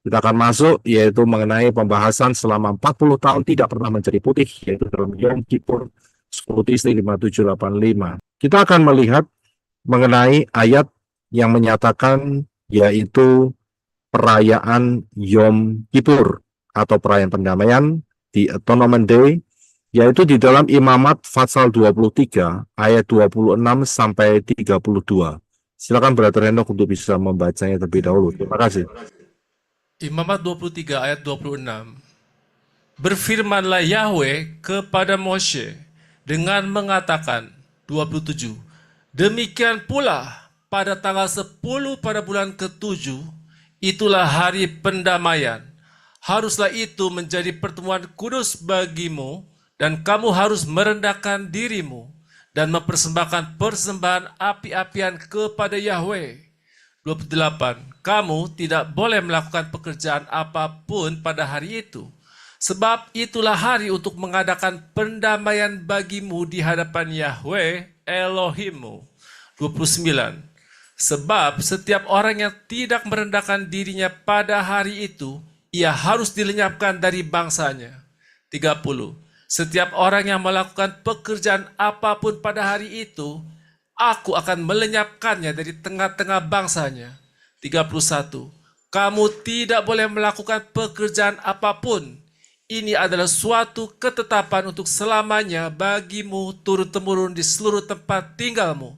Kita akan masuk yaitu mengenai pembahasan selama 40 tahun tidak pernah menjadi putih, yaitu dalam Yom Kippur 10 Tisri 5785. Kita akan melihat mengenai ayat yang menyatakan yaitu perayaan Yom Kippur atau perayaan pendamaian di Atonement Day, yaitu di dalam Imamat pasal 23 ayat 26 sampai 32. Silakan Brother Henok untuk bisa membacanya terlebih dahulu. Terima kasih. Imamat 23 ayat 26. Berfirmanlah Yahweh kepada Moshe dengan mengatakan, 27, demikian pula pada tanggal 10 pada bulan ke-7, itulah hari pendamaian. Haruslah itu menjadi pertemuan kudus bagimu, dan kamu harus merendahkan dirimu dan mempersembahkan persembahan api-apian kepada Yahweh. 28. Kamu tidak boleh melakukan pekerjaan apapun pada hari itu, sebab itulah hari untuk mengadakan pendamaian bagimu di hadapan Yahweh Elohimmu. 29. Sebab setiap orang yang tidak merendahkan dirinya pada hari itu, ia harus dilenyapkan dari bangsanya. 30. Setiap orang yang melakukan pekerjaan apapun pada hari itu, aku akan melenyapkannya dari tengah-tengah bangsanya. 31. Kamu tidak boleh melakukan pekerjaan apapun. Ini adalah suatu ketetapan untuk selamanya bagimu turun-temurun di seluruh tempat tinggalmu.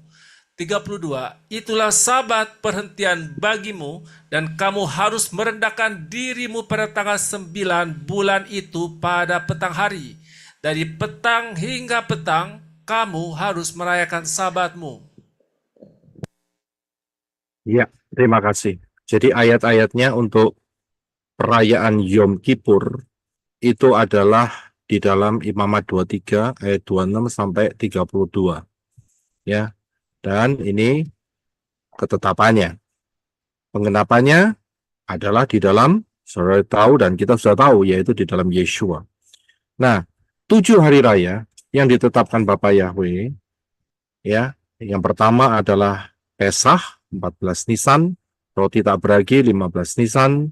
32. Itulah sabat perhentian bagimu, dan kamu harus merendahkan dirimu pada tanggal 9 bulan itu pada petang hari. Dari petang hingga petang, kamu harus merayakan sabatmu. Ya, terima kasih. Jadi ayat-ayatnya untuk perayaan Yom Kippur itu adalah di dalam Imamat 23 ayat 26 sampai 32. Ya. Dan ini ketetapannya. Pengenapannya adalah di dalam, saudara tahu dan kita sudah tahu, yaitu di dalam Yeshua. Nah, 7 hari raya yang ditetapkan Bapak Yahweh, ya, yang pertama adalah Pesah 14 Nisan, roti tak beragi 15 Nisan,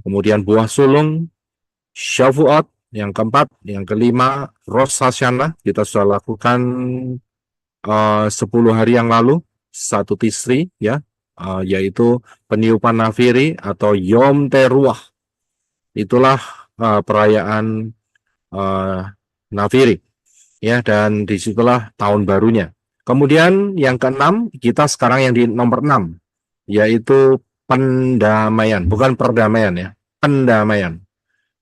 kemudian buah sulung, Shavuot, yang keempat, yang kelima, Rosh Hashanah, kita sudah lakukan 10 hari yang lalu, 1 Tisri, ya, yaitu peniupan Nafiri atau Yom Teruah. Itulah perayaan Nafiri, ya, dan disitulah tahun barunya. Kemudian yang keenam, kita sekarang yang di nomor 6, yaitu pendamaian, bukan perdamaian ya, pendamaian,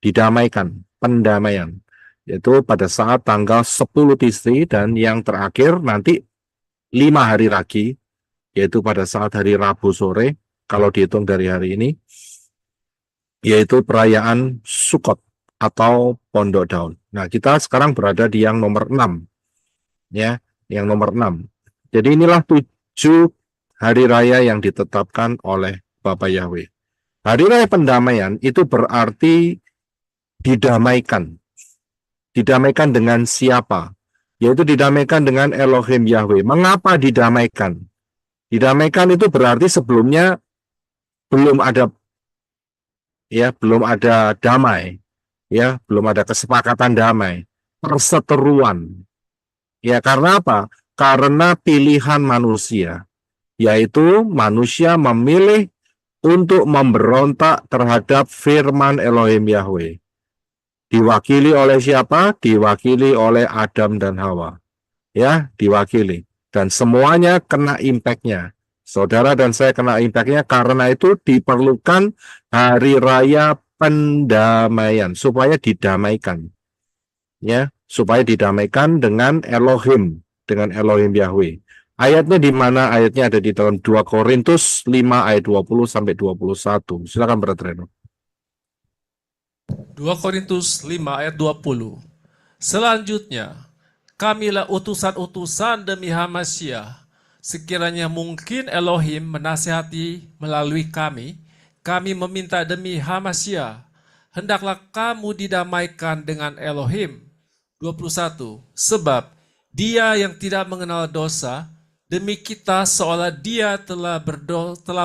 didamaikan, pendamaian, yaitu pada saat tanggal 10 Tisri, dan yang terakhir nanti 5 hari lagi, yaitu pada saat hari Rabu sore, kalau dihitung dari hari ini, yaitu perayaan Sukkot atau Pondok Daun. Nah, kita sekarang berada di yang nomor 6, ya, yang nomor 6. Jadi inilah 7 hari raya yang ditetapkan oleh Bapak Yahweh. Hari raya pendamaian itu berarti didamaikan. Didamaikan dengan siapa? Yaitu didamaikan dengan Elohim Yahweh. Mengapa didamaikan? Didamaikan itu berarti sebelumnya belum ada, ya, belum ada damai, ya, belum ada kesepakatan damai, perseteruan. Ya, karena apa? Karena pilihan manusia, yaitu manusia memilih untuk memberontak terhadap firman Elohim Yahweh. Diwakili oleh siapa? Diwakili oleh Adam dan Hawa. Ya, diwakili. Dan semuanya kena impact-nya. Saudara dan saya kena impact-nya, karena itu diperlukan hari raya pendamaian supaya didamaikan. Ya, supaya didamaikan dengan Elohim Yahweh. Ayatnya di mana? Ayatnya ada di dalam 2 Korintus 5 ayat 20 sampai 21. Silakan Brother Reno. 2 Korintus 5 ayat 20. Selanjutnya, kamilah utusan-utusan demi Hamasyiah. Sekiranya mungkin Elohim menasihati melalui kami meminta demi Hamasyiah, hendaklah kamu didamaikan dengan Elohim. 21. Sebab dia yang tidak mengenal dosa, demi kita seolah dia telah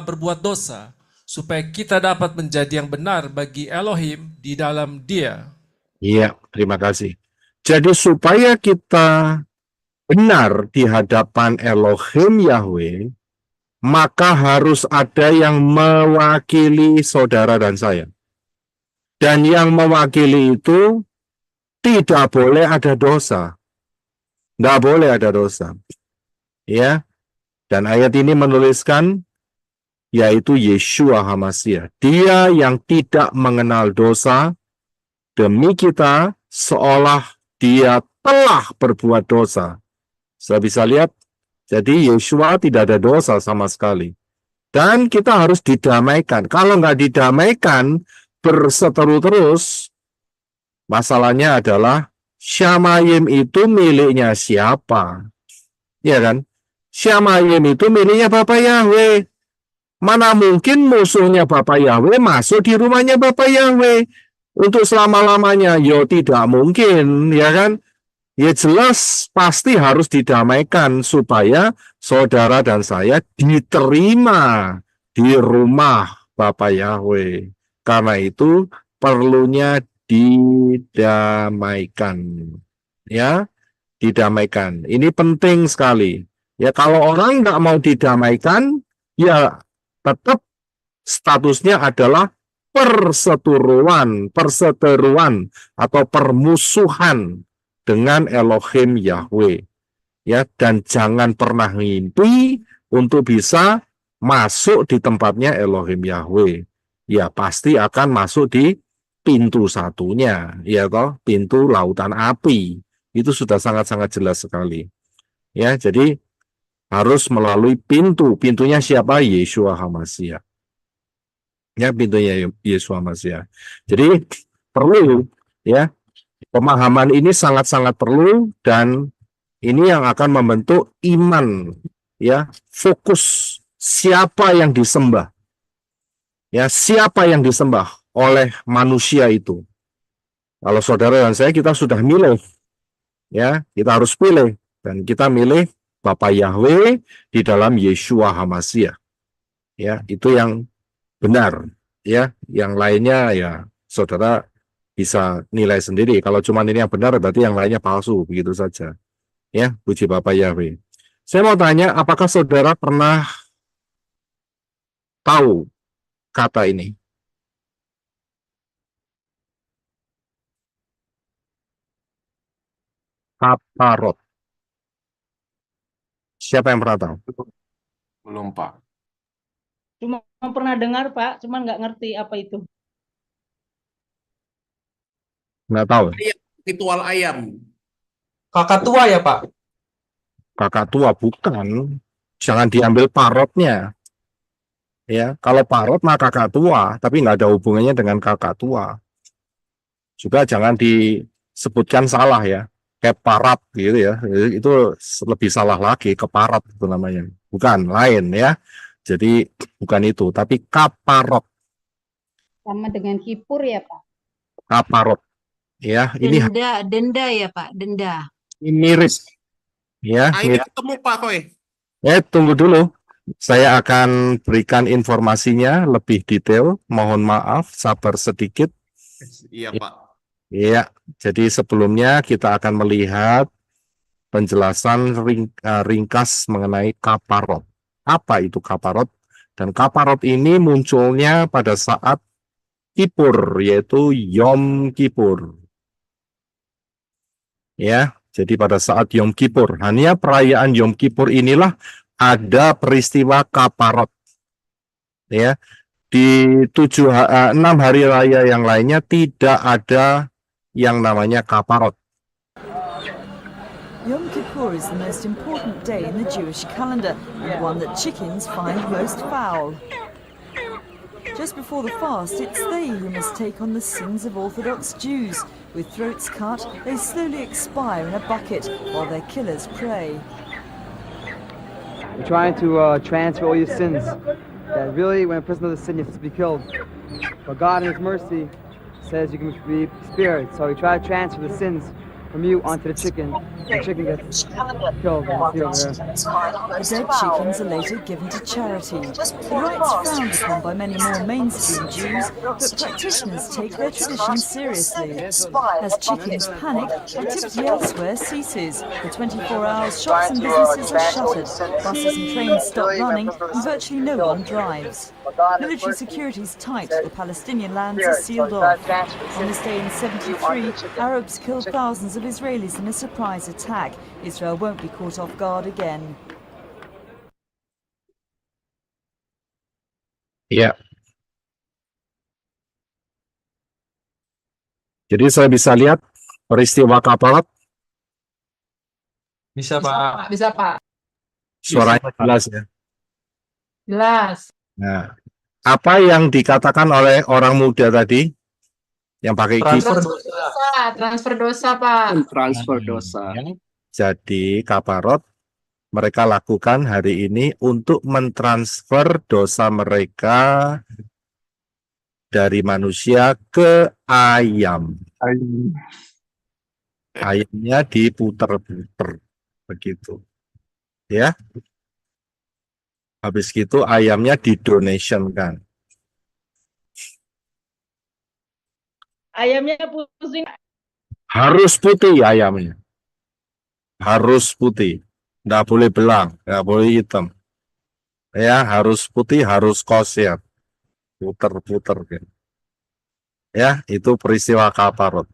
berbuat dosa, supaya kita dapat menjadi yang benar bagi Elohim di dalam Dia. Iya, terima kasih. Jadi supaya kita benar di hadapan Elohim Yahweh, maka harus ada yang mewakili saudara dan saya. Dan yang mewakili itu tidak boleh ada dosa. Tidak boleh ada dosa. Ya. Dan ayat ini menuliskan yaitu Yeshua HaMashiach. Dia yang tidak mengenal dosa demi kita seolah dia telah berbuat dosa. Saya bisa lihat, jadi Yeshua tidak ada dosa sama sekali. Dan kita harus didamaikan. Kalau nggak didamaikan, berseteru terus, masalahnya adalah Syamayim itu miliknya siapa? Ya kan? Syamayim itu miliknya Bapak Yahweh. Mana mungkin musuhnya Bapak Yahweh masuk di rumahnya Bapak Yahweh untuk selama-lamanya? Yo tidak mungkin, ya kan? Ya jelas pasti harus didamaikan supaya saudara dan saya diterima di rumah Bapak Yahweh. Karena itu perlunya didamaikan. Ya, didamaikan. Ini penting sekali. Ya kalau orang nggak mau didamaikan, ya tetap statusnya adalah perseteruan atau permusuhan dengan Elohim Yahweh. Ya, dan jangan pernah mimpi untuk bisa masuk di tempatnya Elohim Yahweh. Ya, pasti akan masuk di pintu satunya, ya toh, pintu lautan api. Itu sudah sangat-sangat jelas sekali. Ya, jadi harus melalui pintunya siapa? Yeshua HaMashiach. Ya, pintunya Yeshua HaMashiach. Jadi perlu, ya, pemahaman ini sangat-sangat perlu, dan ini yang akan membentuk iman, ya, fokus siapa yang disembah. Ya, siapa yang disembah oleh manusia itu. Kalau saudara dan saya, kita sudah milih, ya, kita harus pilih, dan kita milih Bapak Yahweh di dalam Yeshua HaMashiach. Ya, itu yang benar, ya. Yang lainnya ya saudara bisa nilai sendiri. Kalau cuma ini yang benar, berarti yang lainnya palsu, begitu saja. Ya, puji Bapak Yahweh. Saya mau tanya, apakah saudara pernah tahu kata ini? Kaparot. Siapa yang pernah tahu? Belum, Pak. Cuma pernah dengar, Pak, cuman nggak ngerti apa itu. Nggak tahu. Ritual ayam. Kakak tua ya, Pak? Kakak tua bukan. Jangan diambil parotnya. Ya, kalau parot mah kakak tua, tapi nggak ada hubungannya dengan kakak tua. Juga jangan disebutkan salah ya, kayak parat gitu ya, itu lebih salah lagi, keparat itu namanya, bukan, lain ya. Jadi bukan itu, tapi kaparot. Sama dengan kipur ya, Pak? Kaparot, ya. Ini Denda ya Pak, denda. mirip, ya. Ini ketemu Pak Koy. Tunggu dulu. Saya akan berikan informasinya lebih detail. Mohon maaf, sabar sedikit. Iya, Pak. Iya, jadi sebelumnya kita akan melihat penjelasan ringkas mengenai kaparot. Apa itu kaparot? Dan kaparot ini munculnya pada saat Kippur, yaitu Yom Kippur. Ya, jadi pada saat Yom Kippur, hanya perayaan Yom Kippur inilah ada peristiwa kaparot. Ya, di 6 hari raya yang lainnya tidak ada yang namanya kaparot. Yom Kippur is the most important day in the Jewish calendar and one that chickens find most foul. Just before the fast, it's they who must take on the sins of Orthodox Jews. With throats cut, they slowly expire in a bucket while their killers pray. We're trying to transfer all your sins. That really, when a person does a sin, you have to be killed. But God in His mercy says you can be spared. So we try to transfer the sins from you onto the chicken the chicken gets killed. You see over there. The dead chickens are later given to charity. The rites frowned upon by many more mainstream Jews, but practitioners take their tradition seriously. As chickens panic, activity elsewhere ceases. For 24 hours, shops and businesses are shuttered, buses and trains stop running, and virtually no one drives. Military security is tight, the Palestinian lands are sealed off. On this day in 73, Arabs killed thousands of Israelis in a surprise attack. Israel won't be caught off guard again. Ya. Jadi saya bisa lihat peristiwa Kapalat, Bisa, Pak. Bisa, Pak. suaranya jelas ya. Jelas. Nah, apa yang dikatakan oleh orang muda tadi yang pakai Transfer keyboard? Transfer dosa, Pak. Transfer dosa. Jadi kaparot mereka lakukan hari ini untuk mentransfer dosa mereka dari manusia ke ayam. Ayamnya diputer-puter begitu. Ya. Habis gitu ayamnya didonationkan. Ayamnya pusing. Harus putih ayamnya. Harus putih. Nggak boleh belang, nggak boleh hitam. Ya, harus putih, harus kosher. Puter-puter. Gitu. Ya, itu peristiwa kaparot.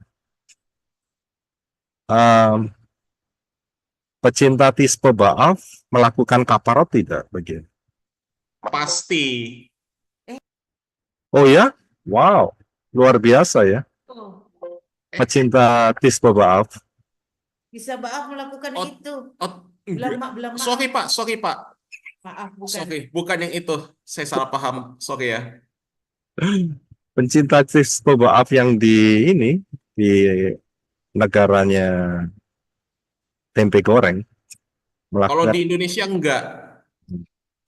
Pecinta tispe Baal melakukan kaparot tidak begini? Pasti. Oh ya? Wow, luar biasa ya. Pecinta tispe Baal. Bisa maaf melakukan Oh, itu. Oh, Bilang maaf. sorry Pak. Maaf, bukan. Sorry, bukan yang itu. Saya salah paham. Sorry ya. Pencinta tispe Baal yang di negaranya tempe goreng Kalau melakukan, di Indonesia enggak.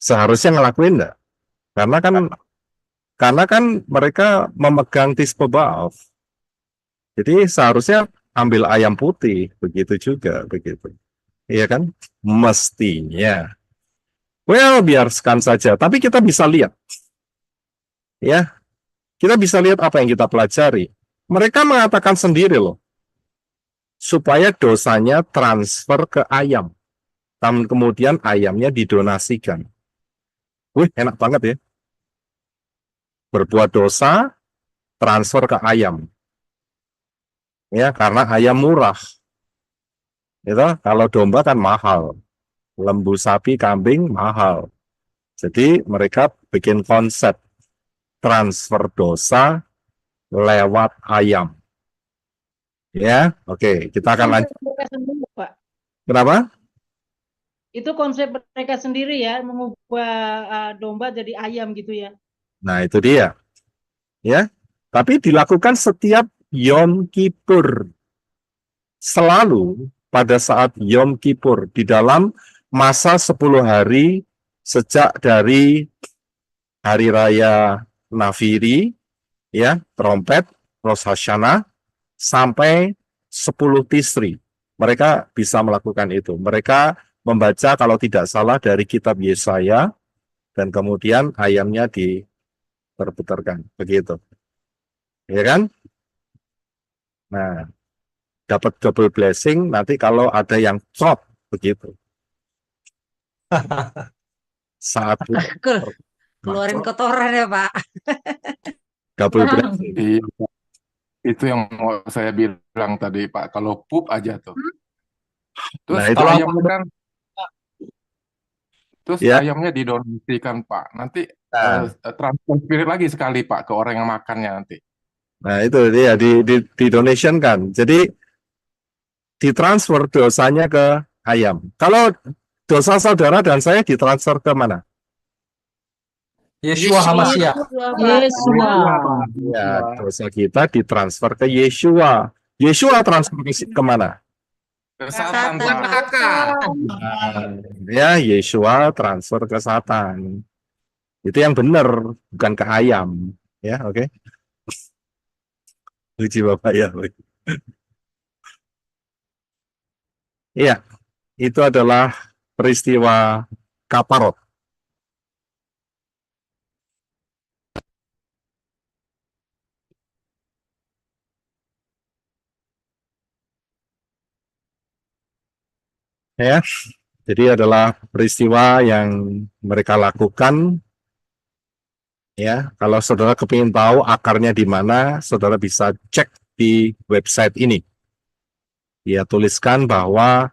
seharusnya ngelakuin enggak? Karena kan mereka memegang tispe Baal. Jadi seharusnya ambil ayam putih, begitu juga, begitu. Iya kan? Mestinya. Well, biarkan saja. Tapi kita bisa lihat. Ya, kita bisa lihat apa yang kita pelajari. Mereka mengatakan sendiri loh. Supaya dosanya transfer ke ayam. Dan kemudian ayamnya didonasikan. Wih, enak banget ya. Berbuat dosa, transfer ke ayam. Ya, karena ayam murah. Itu kalau domba kan mahal. Lembu, sapi, kambing mahal. Jadi mereka bikin konsep transfer dosa lewat ayam. Ya, oke, kita akan lanjut. Mereka sendiri, Pak. Kenapa? Itu konsep mereka sendiri ya, mengubah domba jadi ayam gitu ya. Nah, itu dia. Ya, tapi dilakukan setiap Yom Kippur. Selalu pada saat Yom Kippur di dalam masa 10 hari sejak dari hari raya Nafiri, ya, trompet, Rosh Hashanah, sampai 10 Tisri. Mereka bisa melakukan itu. Mereka membaca kalau tidak salah dari kitab Yesaya, dan kemudian ayamnya diperputarkan. Begitu. Ya kan? Nah, dapat double blessing nanti kalau ada yang chop begitu. Saat Keluarin kotoran ya, Pak. double blessing. Iya, Pak. Itu yang mau saya bilang tadi, Pak. Kalau pup aja tuh. Terus Nah, itu ayamnya kan, terus Ya. ayamnya didonasikan, Pak. Nanti Nah. transfer spirit lagi sekali, Pak, ke orang yang makannya nanti. Nah, itu dia di donation kan. Jadi ditransfer dosanya ke ayam. Kalau dosa saudara dan saya ditransfer ke mana? Yeshua Hamashiach. Yesua. Ya, dosa kita ditransfer ke Yeshua. Yeshua transfer ke mana? Ke Satan, Pak. Ya, Yeshua transfer ke Satan. Itu yang benar, bukan ke ayam. Ya, oke. Puji Bapak ya. Iya, itu adalah peristiwa kaparot. Ya, jadi adalah peristiwa yang mereka lakukan. Ya, kalau saudara kepingin tahu akarnya di mana, saudara bisa cek di website ini. Dia tuliskan bahwa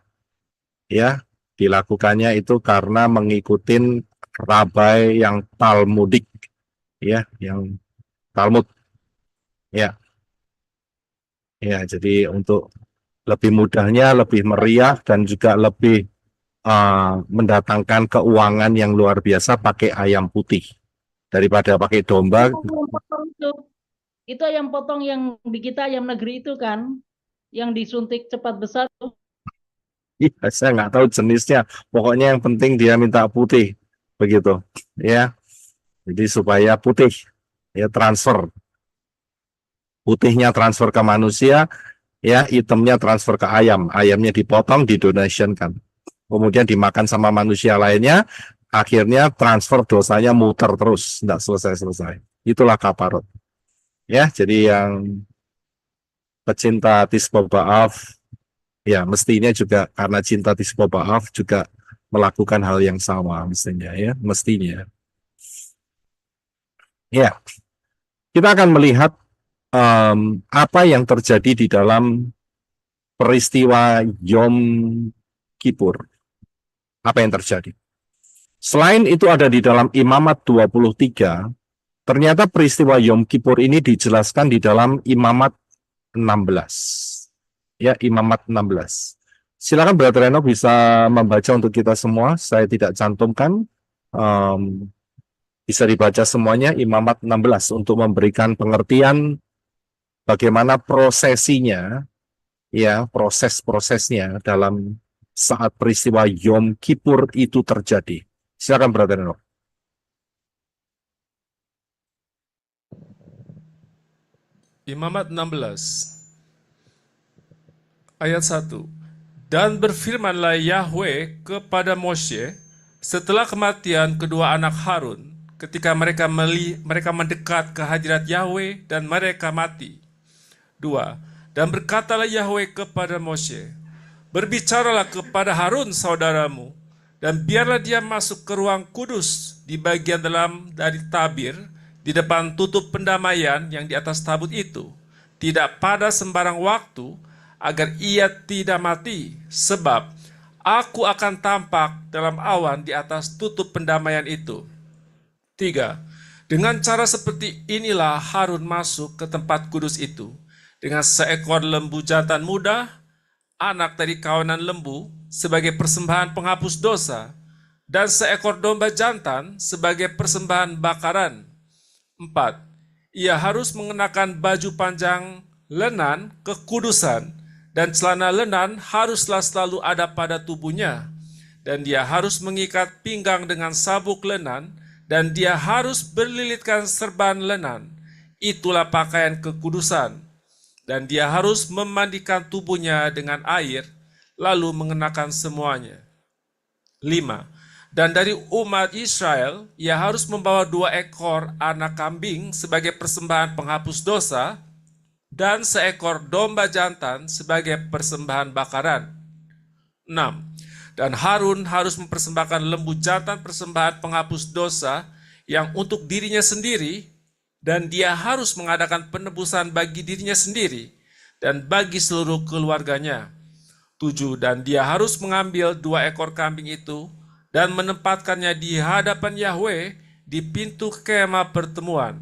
ya dilakukannya itu karena mengikuti rabai yang Talmudik, ya, yang Talmud, ya, ya. Jadi untuk lebih mudahnya, lebih meriah dan juga lebih mendatangkan keuangan yang luar biasa pakai ayam putih daripada pakai domba. Itu ayam potong yang di kita ayam negeri itu kan, yang disuntik cepat besar tuh. Iya, saya nggak tahu jenisnya. Pokoknya yang penting dia minta putih, begitu, ya. Jadi supaya putih, ya transfer. Putihnya transfer ke manusia, ya hitamnya transfer ke ayam. Ayamnya dipotong, didonationkan. Kemudian dimakan sama manusia lainnya, akhirnya transfer dosanya muter terus, tidak selesai-selesai. Itulah kaparot. Ya, jadi yang pecinta Tisbo B'Av, ya mestinya juga karena cinta Tisbo B'Av juga melakukan hal yang sama mestinya, ya, mestinya. Ya, kita akan melihat apa yang terjadi di dalam peristiwa Yom Kippur. Apa yang terjadi? Selain itu ada di dalam Imamat 23, ternyata peristiwa Yom Kippur ini dijelaskan di dalam Imamat 16. Ya, Imamat 16. Silakan Brother Reno bisa membaca untuk kita semua. Saya tidak cantumkan. Bisa dibaca semuanya Imamat 16 untuk memberikan pengertian bagaimana prosesinya, ya, proses-prosesnya dalam saat peristiwa Yom Kippur itu terjadi. Silakan Brother Reno. Imamat 16 ayat 1. Dan berfirmanlah Yahweh kepada Moshe setelah kematian kedua anak Harun, ketika mereka mendekat ke hadirat Yahweh dan mereka mati. 2. Dan berkatalah Yahweh kepada Moshe, berbicaralah kepada Harun saudaramu, dan biarlah dia masuk ke ruang kudus di bagian dalam dari tabir, di depan tutup pendamaian yang di atas tabut itu, tidak pada sembarang waktu, agar ia tidak mati, sebab aku akan tampak dalam awan di atas tutup pendamaian itu. 3. Dengan cara seperti inilah Harun masuk ke tempat kudus itu, dengan seekor lembu jantan muda, anak dari kawanan lembu, sebagai persembahan penghapus dosa, dan seekor domba jantan sebagai persembahan bakaran. 4. Ia harus mengenakan baju panjang lenan kekudusan, dan celana lenan haruslah selalu ada pada tubuhnya, dan dia harus mengikat pinggang dengan sabuk lenan, dan dia harus berlilitkan serban lenan. Itulah pakaian kekudusan. Dan dia harus memandikan tubuhnya dengan air, lalu mengenakan semuanya. 5. Dan dari umat Israel, ia harus membawa 2 ekor anak kambing sebagai persembahan penghapus dosa, dan seekor domba jantan sebagai persembahan bakaran. 6. Dan Harun harus mempersembahkan lembu jantan persembahan penghapus dosa yang untuk dirinya sendiri, dan dia harus mengadakan penebusan bagi dirinya sendiri dan bagi seluruh keluarganya. 7. Dan dia harus mengambil 2 ekor kambing itu dan menempatkannya di hadapan Yahweh di pintu kemah pertemuan.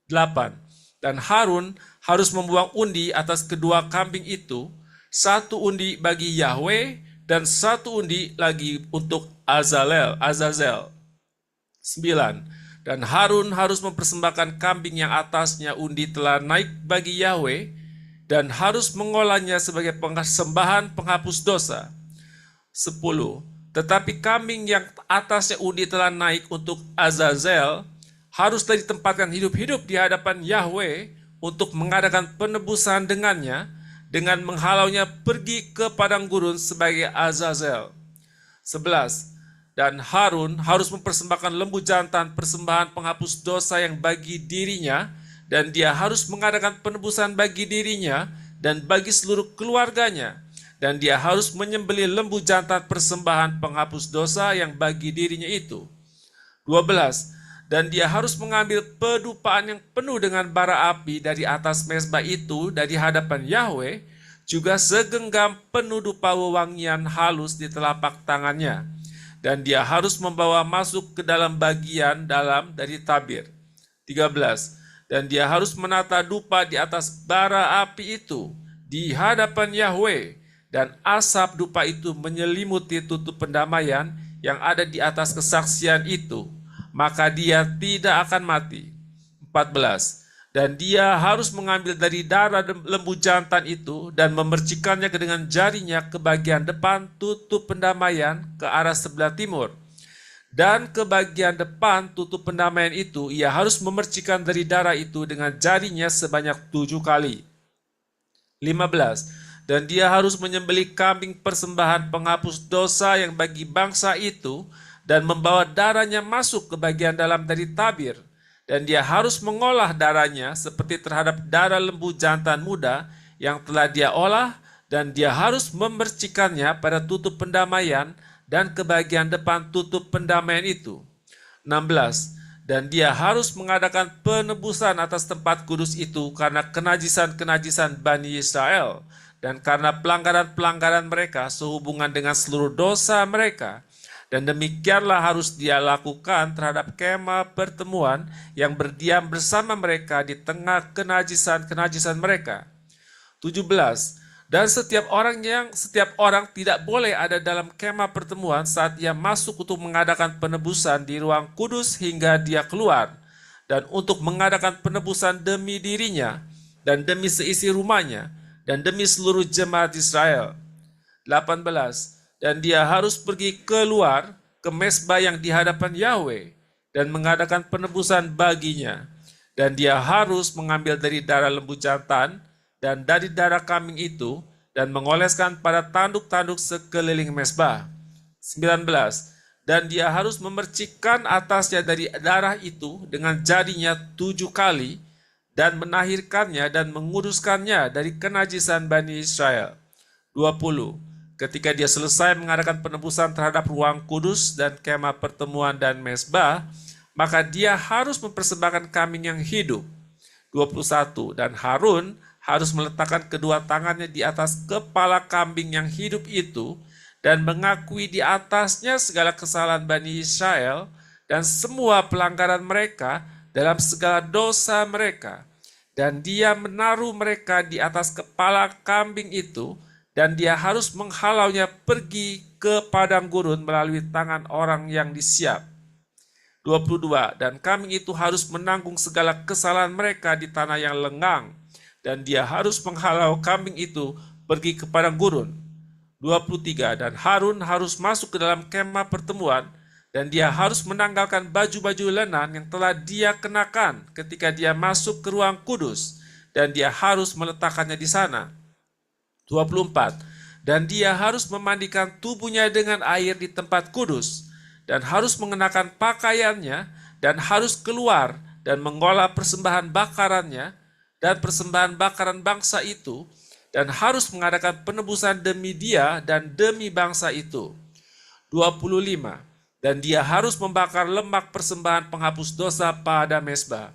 8. Dan Harun harus membuang undi atas kedua kambing itu, 1 undi bagi Yahweh dan 1 undi lagi untuk Azazel. 9. Dan Harun harus mempersembahkan kambing yang atasnya undi telah naik bagi Yahweh, dan harus mengolahnya sebagai persembahan penghapus dosa. 10. Tetapi kambing yang atasnya undi telah naik untuk Azazel, haruslah ditempatkan hidup-hidup di hadapan Yahweh untuk mengadakan penebusan dengannya, dengan menghalaunya pergi ke padang gurun sebagai Azazel. 11. Dan Harun harus mempersembahkan lembu jantan persembahan penghapus dosa yang bagi dirinya, dan dia harus mengadakan penebusan bagi dirinya dan bagi seluruh keluarganya, dan dia harus menyembelih lembu jantan persembahan penghapus dosa yang bagi dirinya itu. 12. Dan dia harus mengambil pedupaan yang penuh dengan bara api dari atas mezbah itu dari hadapan Yahweh, juga segenggam penuh dupa wewangian halus di telapak tangannya. Dan dia harus membawa masuk ke dalam bagian dalam dari tabir. 13. Dan dia harus menata dupa di atas bara api itu di hadapan Yahweh, dan asap dupa itu menyelimuti tutup pendamaian yang ada di atas kesaksian itu, maka dia tidak akan mati. 14. Dan dia harus mengambil dari darah lembu jantan itu dan memercikannya dengan jarinya ke bagian depan tutup pendamaian ke arah sebelah timur. Dan ke bagian depan tutup pendamaian itu ia harus memercikan dari darah itu dengan jarinya sebanyak 7 kali. 15. Dan dia harus menyembelih kambing persembahan penghapus dosa yang bagi bangsa itu dan membawa darahnya masuk ke bagian dalam dari tabir. Dan dia harus mengolah darahnya seperti terhadap darah lembu jantan muda yang telah dia olah, dan dia harus memercikannya pada tutup pendamaian dan ke bagian depan tutup pendamaian itu. 16. Dan dia harus mengadakan penebusan atas tempat kudus itu karena kenajisan-kenajisan Bani Israel dan karena pelanggaran-pelanggaran mereka sehubungan dengan seluruh dosa mereka. Dan demikianlah harus dia lakukan terhadap kemah pertemuan yang berdiam bersama mereka di tengah kenajisan-kenajisan mereka. 17. Dan setiap orang tidak boleh ada dalam kemah pertemuan saat ia masuk untuk mengadakan penebusan di ruang kudus hingga dia keluar, dan untuk mengadakan penebusan demi dirinya dan demi seisi rumahnya dan demi seluruh jemaat Israel. 18. Dan dia harus pergi keluar ke mezbah yang di hadapan Yahweh dan mengadakan penebusan baginya. Dan dia harus mengambil dari darah lembu jantan dan dari darah kambing itu dan mengoleskan pada tanduk-tanduk sekeliling mezbah. 19. Dan dia harus memercikkan atasnya dari darah itu dengan jarinya 7 kali dan menahirkannya dan menguduskannya dari kenajisan Bani Israel. 20. Ketika dia selesai mengadakan penebusan terhadap ruang kudus dan kemah pertemuan dan mezbah, maka dia harus mempersembahkan kambing yang hidup. 21. Dan Harun harus meletakkan kedua tangannya di atas kepala kambing yang hidup itu dan mengakui di atasnya segala kesalahan Bani Israel dan semua pelanggaran mereka dalam segala dosa mereka. Dan dia menaruh mereka di atas kepala kambing itu, dan dia harus menghalaunya pergi ke padang gurun melalui tangan orang yang disiap. 22. Dan kambing itu harus menanggung segala kesalahan mereka di tanah yang lengang, dan dia harus menghalau kambing itu pergi ke padang gurun. 23. Dan Harun harus masuk ke dalam kemah pertemuan, dan dia harus menanggalkan baju-baju lenan yang telah dia kenakan ketika dia masuk ke ruang kudus, dan dia harus meletakkannya di sana. 24. Dan dia harus memandikan tubuhnya dengan air di tempat kudus, dan harus mengenakan pakaiannya, dan harus keluar dan mengolah persembahan bakarannya dan persembahan bakaran bangsa itu, dan harus mengadakan penebusan demi dia dan demi bangsa itu. 25. Dan dia harus membakar lemak persembahan penghapus dosa pada mezbah.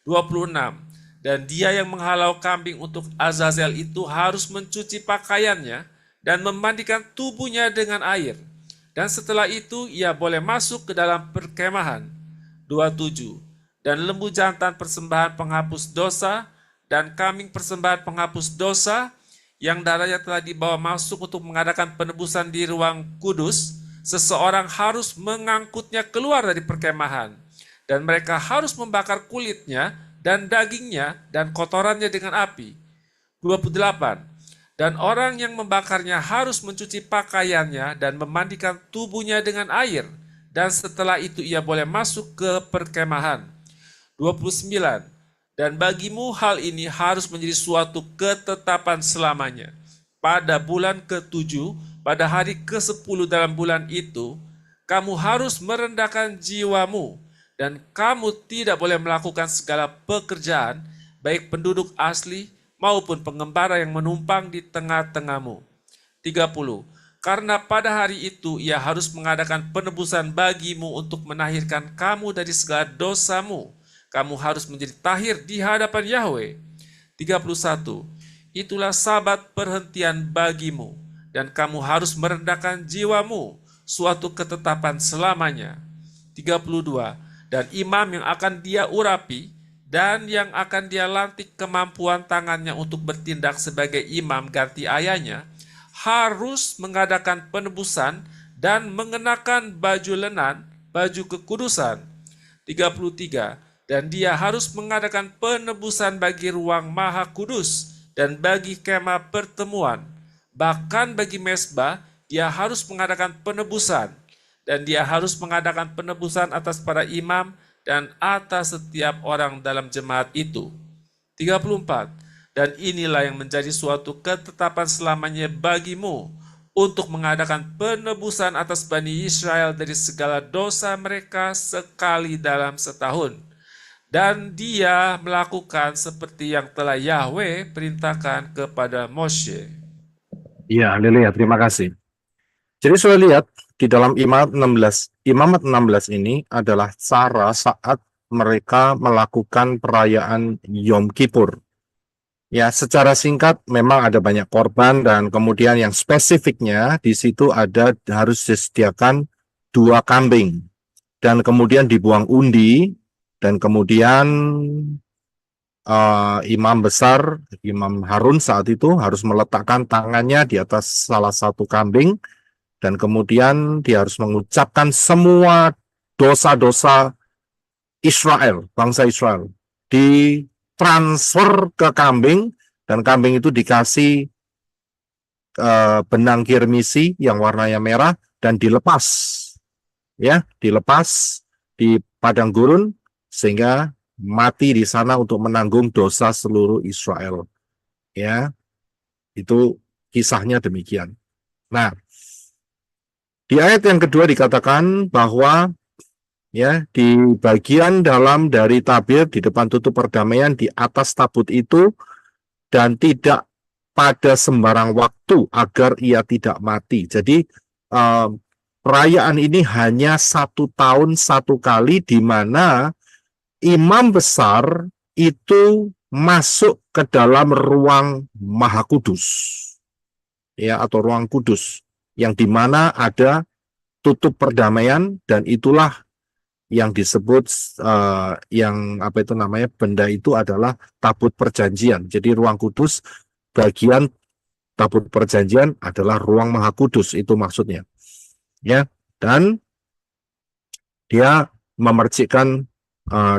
26. Dan dia yang menghalau kambing untuk Azazel itu harus mencuci pakaiannya dan memandikan tubuhnya dengan air. Dan setelah itu ia boleh masuk ke dalam perkemahan. 27. Dan lembu jantan persembahan penghapus dosa dan kambing persembahan penghapus dosa yang darahnya telah dibawa masuk untuk mengadakan penebusan di ruang kudus, seseorang harus mengangkutnya keluar dari perkemahan. Dan mereka harus membakar kulitnya dan dagingnya dan kotorannya dengan api. 28. Dan orang yang membakarnya harus mencuci pakaiannya dan memandikan tubuhnya dengan air, dan setelah itu ia boleh masuk ke perkemahan. 29. Dan bagimu hal ini harus menjadi suatu ketetapan selamanya. Pada bulan ke-7, pada hari ke-10 dalam bulan itu, kamu harus merendahkan jiwamu, dan kamu tidak boleh melakukan segala pekerjaan, baik penduduk asli maupun pengembara yang menumpang di tengah-tengahmu. 30. Karena pada hari itu ia harus mengadakan penebusan bagimu untuk menahirkan kamu dari segala dosamu. Kamu harus menjadi tahir di hadapan Yahweh. 31. Itulah sabat perhentian bagimu, dan kamu harus merendahkan jiwamu, suatu ketetapan selamanya. 32. Dan imam yang akan dia urapi, dan yang akan dia lantik kemampuan tangannya untuk bertindak sebagai imam ganti ayahnya, harus mengadakan penebusan dan mengenakan baju lenan, baju kekudusan. 33. Dan dia harus mengadakan penebusan bagi ruang maha kudus dan bagi kemah pertemuan. Bahkan bagi mezbah, dia harus mengadakan penebusan. Dan dia harus mengadakan penebusan atas para imam dan atas setiap orang dalam jemaat itu. 34. Dan inilah yang menjadi suatu ketetapan selamanya bagimu, untuk mengadakan penebusan atas Bani Israel dari segala dosa mereka sekali dalam setahun. Dan dia melakukan seperti yang telah Yahweh perintahkan kepada Moshe. Ya, haleluya, terima kasih. Jadi sudah lihat di dalam Imamat 16. Imamat 16 ini adalah cara saat mereka melakukan perayaan Yom Kippur. Ya, secara singkat memang ada banyak korban, dan kemudian yang spesifiknya di situ ada harus disediakan 2 kambing, dan kemudian dibuang undi, dan kemudian imam besar, Imam Harun saat itu harus meletakkan tangannya di atas salah satu kambing, dan kemudian dia harus mengucapkan semua dosa-dosa Israel, bangsa Israel, ditransfer ke kambing, dan kambing itu dikasih benang kirmisi yang warnanya merah, dan dilepas, ya, dilepas di padang gurun, sehingga mati di sana untuk menanggung dosa seluruh Israel. Ya, itu kisahnya demikian. Nah, di ayat yang kedua dikatakan bahwa ya, di bagian dalam dari tabir di depan tutup perdamaian di atas tabut itu, dan tidak pada sembarang waktu agar ia tidak mati. Jadi perayaan ini hanya 1 tahun 1 kali, di mana imam besar itu masuk ke dalam ruang maha kudus, ya, atau ruang kudus, yang dimana ada tutup perdamaian, dan itulah yang disebut yang apa itu namanya, benda itu adalah tabut perjanjian. Jadi ruang kudus, bagian tabut perjanjian adalah ruang maha kudus, itu maksudnya, ya. Dan dia memercikkan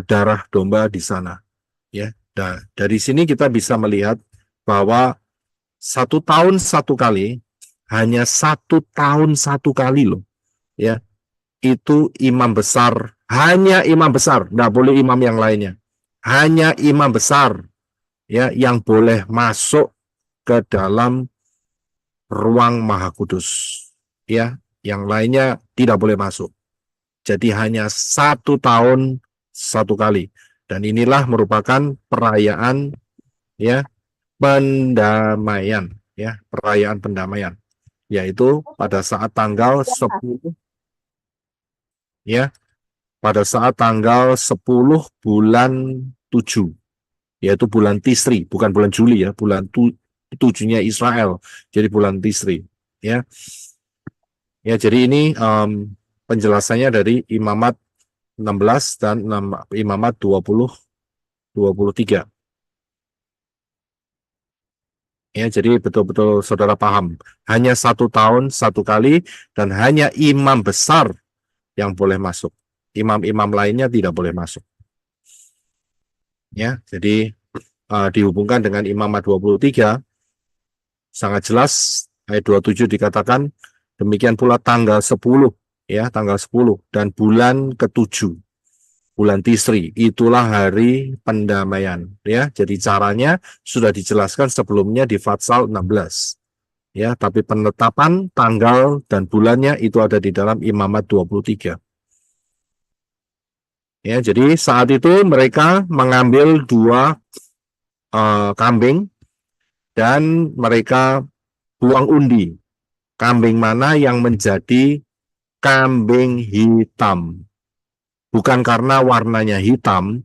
darah domba di sana, ya. Nah, dari sini kita bisa melihat bahwa 1 tahun 1 kali, hanya 1 tahun 1 kali loh, ya, itu imam besar, hanya imam besar, nggak boleh imam yang lainnya, hanya imam besar, ya, yang boleh masuk ke dalam ruang maha kudus, ya, yang lainnya tidak boleh masuk. Jadi hanya 1 tahun 1 kali, dan inilah merupakan perayaan, ya, pendamaian, ya, perayaan pendamaian, yaitu pada saat tanggal 10, ya, pada saat tanggal 10 bulan 7, yaitu bulan Tisri, bukan bulan Juli, ya, bulan 7-nya Israel, jadi bulan Tisri, ya. Ya, jadi ini penjelasannya dari Imamat 16 dan Imamat 20-23. Ya, jadi betul-betul saudara paham, hanya 1 tahun 1 kali, dan hanya imam besar yang boleh masuk. Imam-imam lainnya tidak boleh masuk. Ya, jadi dihubungkan dengan Imamat 23, sangat jelas ayat 27 dikatakan, demikian pula tanggal 10, ya, tanggal 10 dan bulan ke-7. bulan Tisri. Itulah hari pendamaian. Ya, jadi caranya sudah dijelaskan sebelumnya di Fatsal 16. Ya, tapi penetapan tanggal dan bulannya itu ada di dalam Imamat 23. Ya, jadi saat itu mereka mengambil 2 kambing dan mereka buang undi. Kambing mana yang menjadi kambing hitam. Bukan karena warnanya hitam,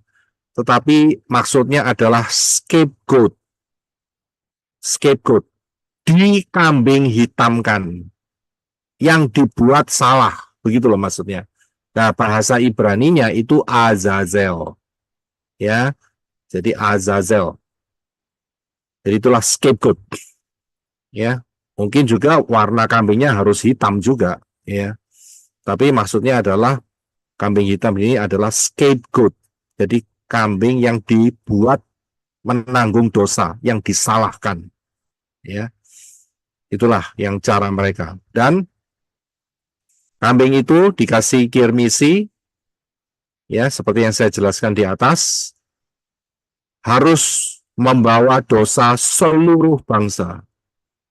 tetapi maksudnya adalah scapegoat. Scapegoat. Dikambing hitamkan. Yang dibuat salah. Begitu loh maksudnya. Nah, bahasa Ibraninya itu Azazel. Ya. Jadi Azazel. Jadi itulah scapegoat. Ya. Mungkin juga warna kambingnya harus hitam juga, ya. Tapi maksudnya adalah kambing hitam ini adalah scapegoat. Jadi kambing yang dibuat menanggung dosa, yang disalahkan. Ya. Itulah yang cara mereka. Dan kambing itu dikasih kirmisi, ya, seperti yang saya jelaskan di atas, harus membawa dosa seluruh bangsa.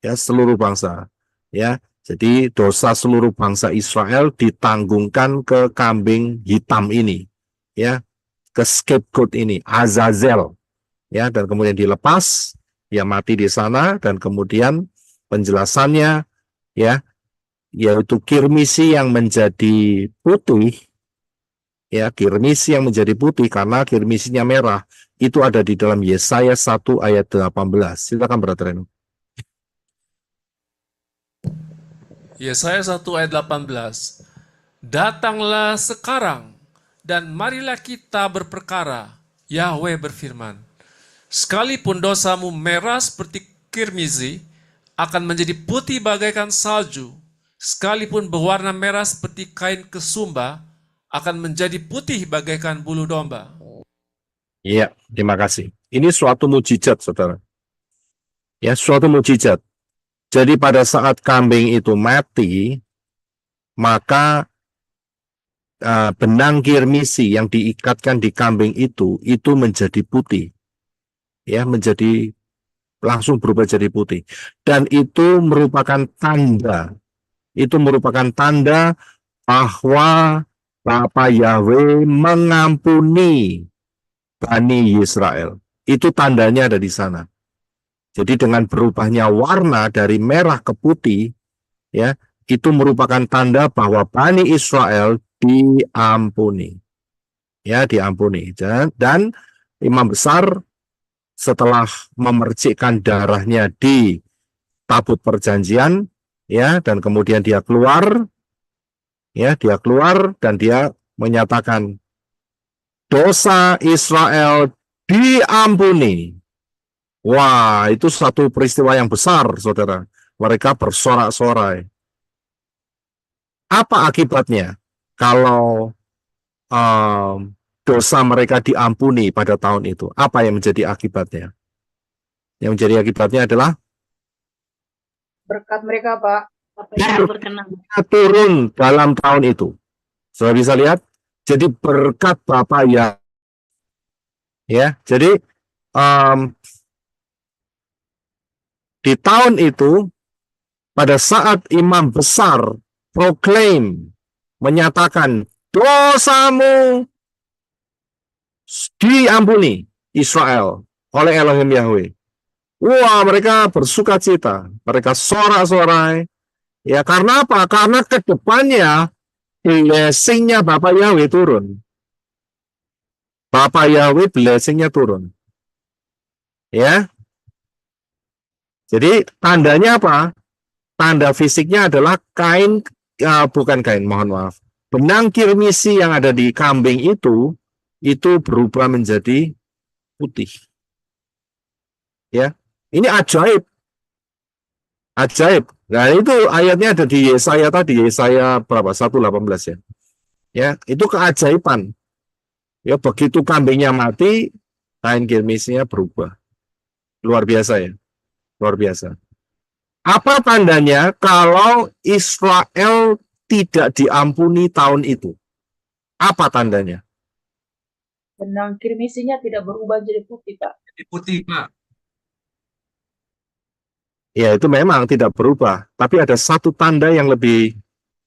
Ya, seluruh bangsa. Ya, jadi dosa seluruh bangsa Israel ditanggungkan ke kambing hitam ini. Ya, ke scapegoat ini, Azazel. Ya, dan kemudian dilepas, dia mati di sana, dan kemudian penjelasannya, ya, yaitu kirmisi yang menjadi putih, ya, kirmisi yang menjadi putih karena kirmisinya merah, itu ada di dalam Yesaya 1 ayat 18. Silakan Brother Reno. Yesaya 1 ayat 18. Datanglah sekarang dan marilah kita berperkara. Yahweh berfirman, sekalipun dosamu merah seperti kirmizi, akan menjadi putih bagaikan salju. Sekalipun berwarna merah seperti kain kesumba, akan menjadi putih bagaikan bulu domba. Iya, terima kasih. Ini suatu mujizat, saudara. Ya, suatu mujizat. Jadi pada saat kambing itu mati, maka benang kirmisi yang diikatkan di kambing itu menjadi putih. Ya, menjadi langsung berubah jadi putih. Dan itu merupakan tanda. Itu merupakan tanda bahwa Bapa Yahweh mengampuni Bani Israel. Itu tandanya ada di sana. Jadi dengan berubahnya warna dari merah ke putih, ya, itu merupakan tanda bahwa Bani Israel diampuni. Ya, diampuni. Dan imam besar setelah memercikkan darahnya di tabut perjanjian, ya, dan kemudian dia keluar, ya, dia keluar dan dia menyatakan dosa Israel diampuni. Wah, itu satu peristiwa yang besar, saudara. Mereka bersorak-sorai. Apa akibatnya kalau dosa mereka diampuni pada tahun itu? Apa yang menjadi akibatnya? Yang menjadi akibatnya adalah Berkat mereka, Pak. turun dalam tahun itu. Saudara bisa lihat? Jadi berkat Bapa ya. Jadi di tahun itu, pada saat imam besar proklaim, menyatakan dosamu diampuni Israel oleh Elohim Yahweh. Wah, mereka bersuka cita, mereka sorak-sorai. Ya, karena apa? Karena ke depannya blessing-nya Bapak Yahweh turun. Bapak Yahweh blessing-nya turun. Ya. Jadi tandanya apa? Tanda fisiknya adalah kain, bukan kain, mohon maaf. Benang kirmisi yang ada di kambing itu berubah menjadi putih. Ya, ini ajaib. Ajaib. Nah, itu ayatnya ada di Yesaya tadi, Yesaya berapa? 1:18 ya. Ya, itu keajaiban. Ya, begitu kambingnya mati, kain kirmisinya berubah. Luar biasa ya. Luar biasa. Apa tandanya kalau Israel tidak diampuni tahun itu? Apa tandanya? benang kirmisinya tidak berubah jadi putih, Pak. Jadi putih, Pak. Ya, itu memang tidak berubah. Tapi ada satu tanda yang lebih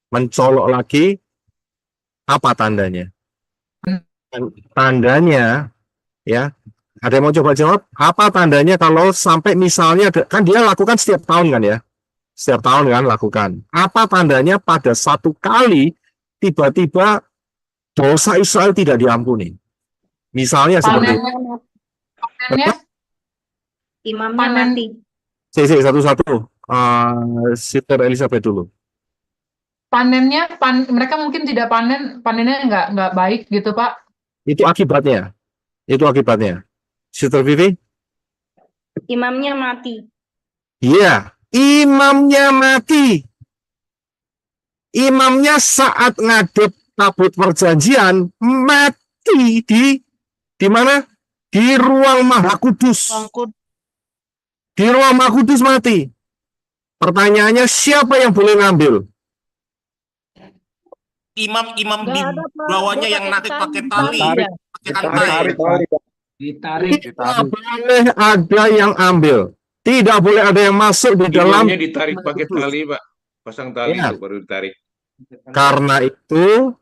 mencolok lagi. Apa tandanya? Tandanya, ya, ada yang mau coba jawab? Apa tandanya kalau sampai misalnya, kan dia lakukan setiap tahun kan ya? Setiap tahun kan lakukan. Apa tandanya pada satu kali tiba-tiba dosa Israel tidak diampuni? Misalnya seperti Panennya Imamnya Panen. mati. satu-satu. Sister Elizabeth dulu. mereka mungkin tidak panennya nggak baik gitu, Pak. Itu akibatnya. Itu akibatnya. Sister Vivi? Imamnya mati. Iya, imamnya mati. Imamnya saat ngadep tabut perjanjian mati di mana? Di ruang Maha Kudus. Di ruang Maha Kudus mati. Pertanyaannya siapa yang boleh ngambil? Imam Nggak di ada, Pak. bawahnya Dia yang pakai narik pakai tali. tali, Iya. pakai rantai. Ditarik. Tidak boleh ada yang ambil. Tidak boleh ada yang masuk di dalam. Imamnya ditarik pakai tali, Pak. Pasang tali Ya. itu baru ditarik. Karena itu,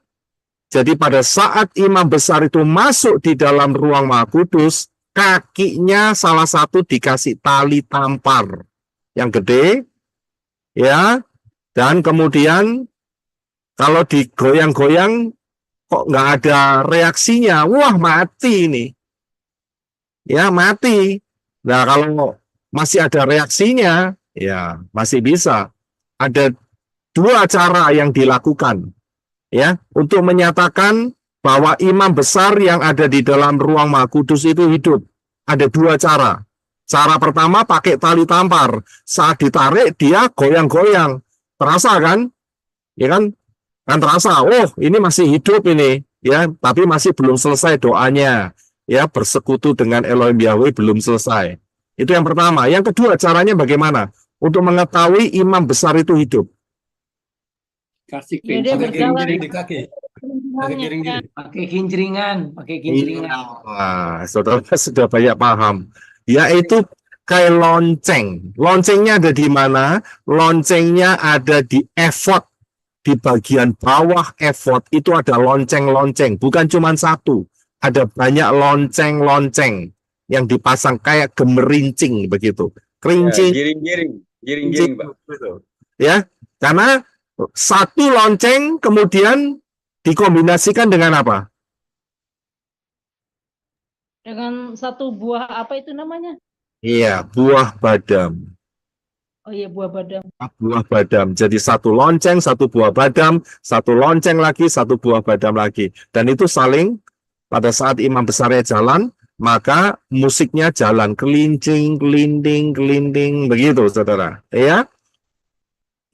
jadi pada saat imam besar itu masuk di dalam ruang Maha Kudus, kakinya salah satu dikasih tali tampar yang gede, ya, dan kemudian kalau digoyang-goyang kok nggak ada reaksinya, wah mati ini, ya mati. Nah kalau masih ada reaksinya, ya masih bisa. Ada dua cara yang dilakukan, ya, untuk menyatakan bahwa imam besar yang ada di dalam ruang Maha Kudus itu hidup. Ada dua cara. Cara pertama pakai tali tampar. Saat ditarik dia goyang-goyang. Terasa kan? Ya kan? Kan terasa. Oh, ini masih hidup ini, ya, tapi masih belum selesai doanya. Ya, bersekutu dengan Elohim Yahweh belum selesai. Itu yang pertama. Yang kedua, caranya bagaimana? Untuk mengetahui imam besar itu hidup. Kasih Ya, dia berjalan di kaki. Pakai kincringan. Nah, saudara sudah banyak paham. Yaitu kayak lonceng. Loncengnya ada di mana? Loncengnya ada di efod. Di bagian bawah efod itu ada lonceng-lonceng. Bukan cuma satu. Ada banyak lonceng-lonceng yang dipasang kayak gemerincing begitu. Kerincing. Giring-giring, Pak. Ya, karena satu lonceng kemudian dikombinasikan dengan apa? Dengan satu buah apa itu namanya? Iya, buah badam. Oh iya, buah badam. Buah badam. Jadi satu lonceng, satu buah badam, satu lonceng lagi, satu buah badam lagi. Dan itu saling, pada saat imam besarnya jalan, maka musiknya jalan. Kelincing, kelinding, kelinding, begitu, saudara. Ya?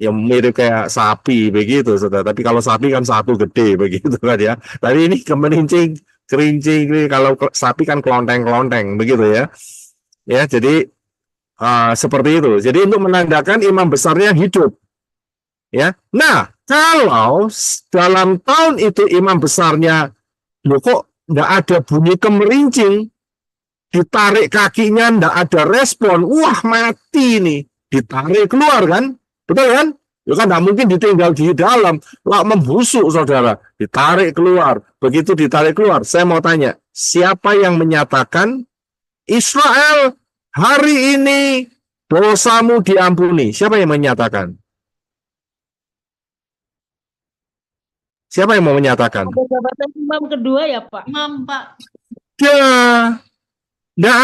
Yang mirip kayak sapi, begitu, saudara. Tapi kalau sapi kan satu gede, begitu kan ya. Tapi ini kemerincing, kerincing, kalau sapi kan kelonteng-kelonteng, begitu ya. Ya, jadi seperti itu. Jadi untuk menandakan imam besarnya hidup. Ya. Nah, kalau dalam tahun itu imam besarnya loh kok nggak ada bunyi kemerincing, ditarik kakinya nggak ada respon, wah mati nih, ditarik keluar kan, betul kan? Ya kan nggak mungkin ditinggal di dalam, lah membusuk saudara, ditarik keluar. Begitu ditarik keluar, saya mau tanya, siapa yang menyatakan Israel hari ini dosamu diampuni? Siapa yang menyatakan? Siapa yang mau menyatakan? Ada jabatan imam kedua ya, Pak? Imam, Pak. Nggak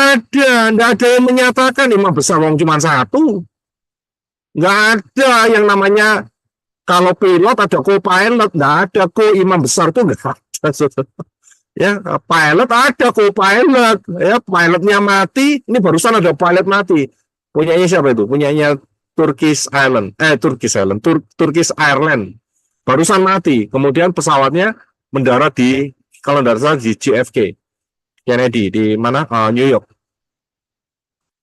ada yang menyatakan imam besar wong cuma satu. Nggak ada yang namanya kalau pilot ada co-pilot, nggak ada imam besar tuh nggak ada. Ya, pilot ada co-pilot, ya pilotnya mati. Ini barusan ada pilot mati. Punyanya siapa itu? Punyanya Turkish Airlines. Barusan mati. Kemudian pesawatnya mendarat di, kalau tidak salah di JFK Kennedy di mana? New York.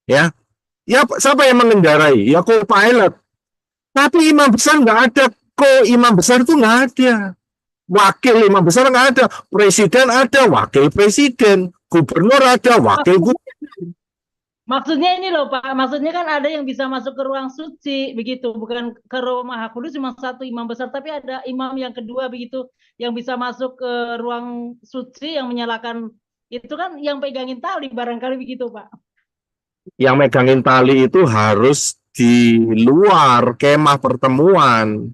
Ya, siapa yang mengendarai? Ya co-pilot. Tapi imam besar nggak ada. Imam besar itu nggak ada. Wakil imam besar nggak ada, presiden ada, wakil presiden, gubernur ada, wakil gubernur. Maksudnya ini loh Pak, maksudnya kan ada yang bisa masuk ke ruang suci begitu, bukan ke ruang Maha Kudus cuma satu imam besar, tapi ada imam yang kedua begitu yang bisa masuk ke ruang suci yang menyalakan itu kan yang pegangin tali barangkali begitu Pak. Yang megangin tali itu harus di luar kemah pertemuan.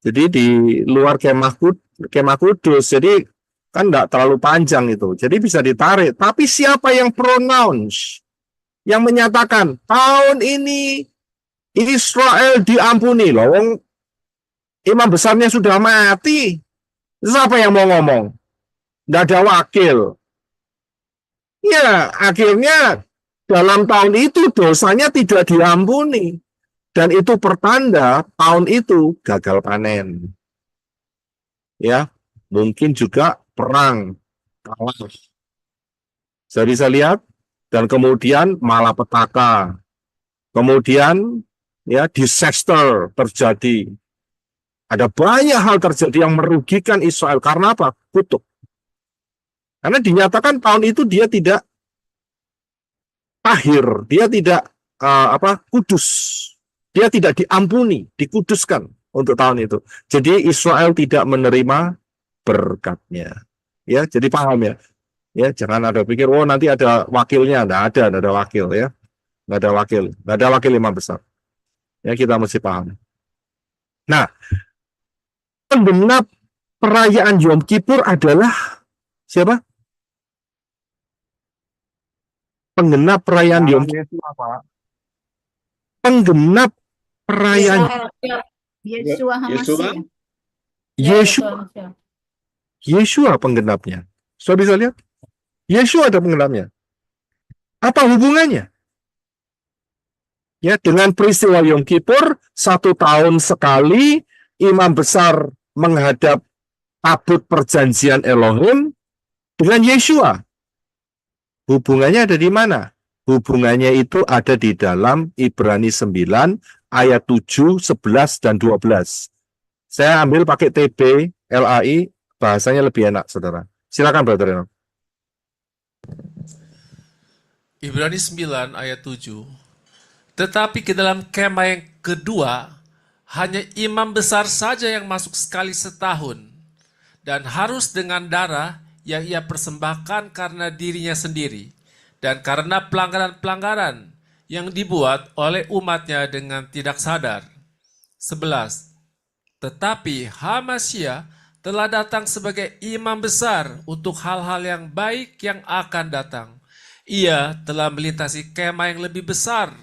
Jadi di luar kemah kudus. Jadi kan enggak terlalu panjang itu. Jadi bisa ditarik. Tapi siapa yang pronounce? Yang menyatakan tahun ini Israel diampuni loh. Imam besarnya sudah mati. Siapa yang mau ngomong? Enggak ada wakil. Ya, akhirnya dalam tahun itu dosanya tidak diampuni. Dan itu pertanda tahun itu gagal panen. Ya, mungkin juga perang kalah. Saya bisa lihat dan kemudian malapetaka. Kemudian ya disaster terjadi. Ada banyak hal terjadi yang merugikan Israel karena apa? Kutuk. Karena dinyatakan tahun itu dia tidak tahir, dia tidak kudus. Dia tidak diampuni, dikuduskan untuk tahun itu. Jadi Israel tidak menerima berkatnya. Ya, jadi paham ya. Ya, jangan ada pikir, oh nanti ada wakilnya. Nggak ada wakil ya. Nggak ada wakil imam besar. Ya, kita mesti paham. Nah, penggenap perayaan Yom Kippur adalah siapa? Penggenap perayaan Yom Kippur. Penggenap perayaan Yeshua penggenapnya. Sudah bisa lihat? Yeshua ada penggenapnya. Apa hubungannya? Ya, dengan peristiwa Yom Kippur, 1 tahun sekali imam besar menghadap tabut perjanjian Elohim dengan Yeshua. Hubungannya ada di mana? Hubungannya itu ada di dalam Ibrani 9 ayat 7, 11, dan 12. Saya ambil pakai TB, LAI, bahasanya lebih enak, saudara. Silakan, Brother Eno. Ibrani 9 ayat 7. Tetapi ke dalam kemah yang kedua, hanya imam besar saja yang masuk sekali setahun, dan harus dengan darah yang ia persembahkan karena dirinya sendiri, dan karena pelanggaran-pelanggaran yang dibuat oleh umatnya dengan tidak sadar. 11. Tetapi Hamasya telah datang sebagai imam besar untuk hal-hal yang baik yang akan datang. Ia telah melintasi kemah yang lebih besar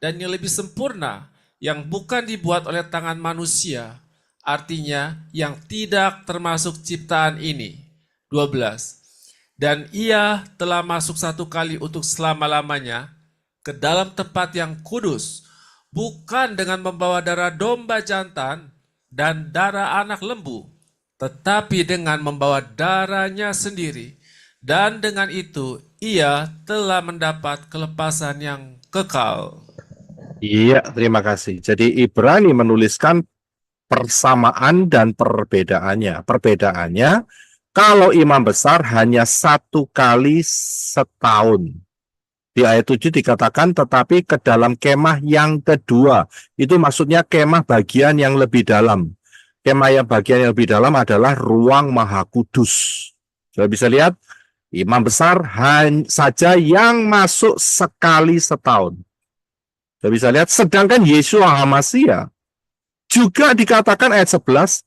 dan yang lebih sempurna, yang bukan dibuat oleh tangan manusia, artinya yang tidak termasuk ciptaan ini. 12. Dan ia telah masuk 1 kali untuk selama-lamanya ke dalam tempat yang kudus, bukan dengan membawa darah domba jantan dan darah anak lembu, tetapi dengan membawa darahnya sendiri. Dan dengan itu ia telah mendapat kelepasan yang kekal. Iya, terima kasih. Jadi Ibrani menuliskan persamaan dan perbedaannya. Perbedaannya, kalau imam besar hanya 1 kali setahun. Di ayat 7 dikatakan, tetapi ke dalam kemah yang kedua. Itu maksudnya kemah bagian yang lebih dalam. Kemah yang bagian yang lebih dalam adalah ruang Maha Kudus. Sudah bisa lihat, imam besar saja yang masuk sekali setahun. Sudah bisa lihat, sedangkan Yeshua Hamasya juga dikatakan ayat 11,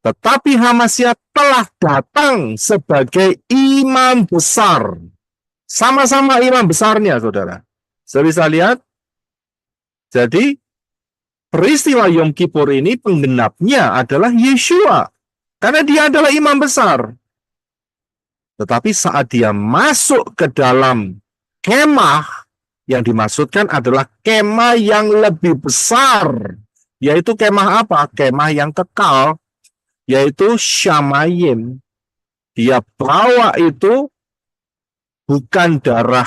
tetapi Hamasya telah datang sebagai imam besar. Sama-sama imam besarnya, saudara. Saya bisa lihat. Jadi, peristiwa Yom Kippur ini penggenapnya adalah Yeshua. Karena dia adalah imam besar. Tetapi saat dia masuk ke dalam kemah, yang dimaksudkan adalah kemah yang lebih besar. Yaitu kemah apa? Kemah yang kekal. Yaitu Shamayim. Dia bawa itu bukan darah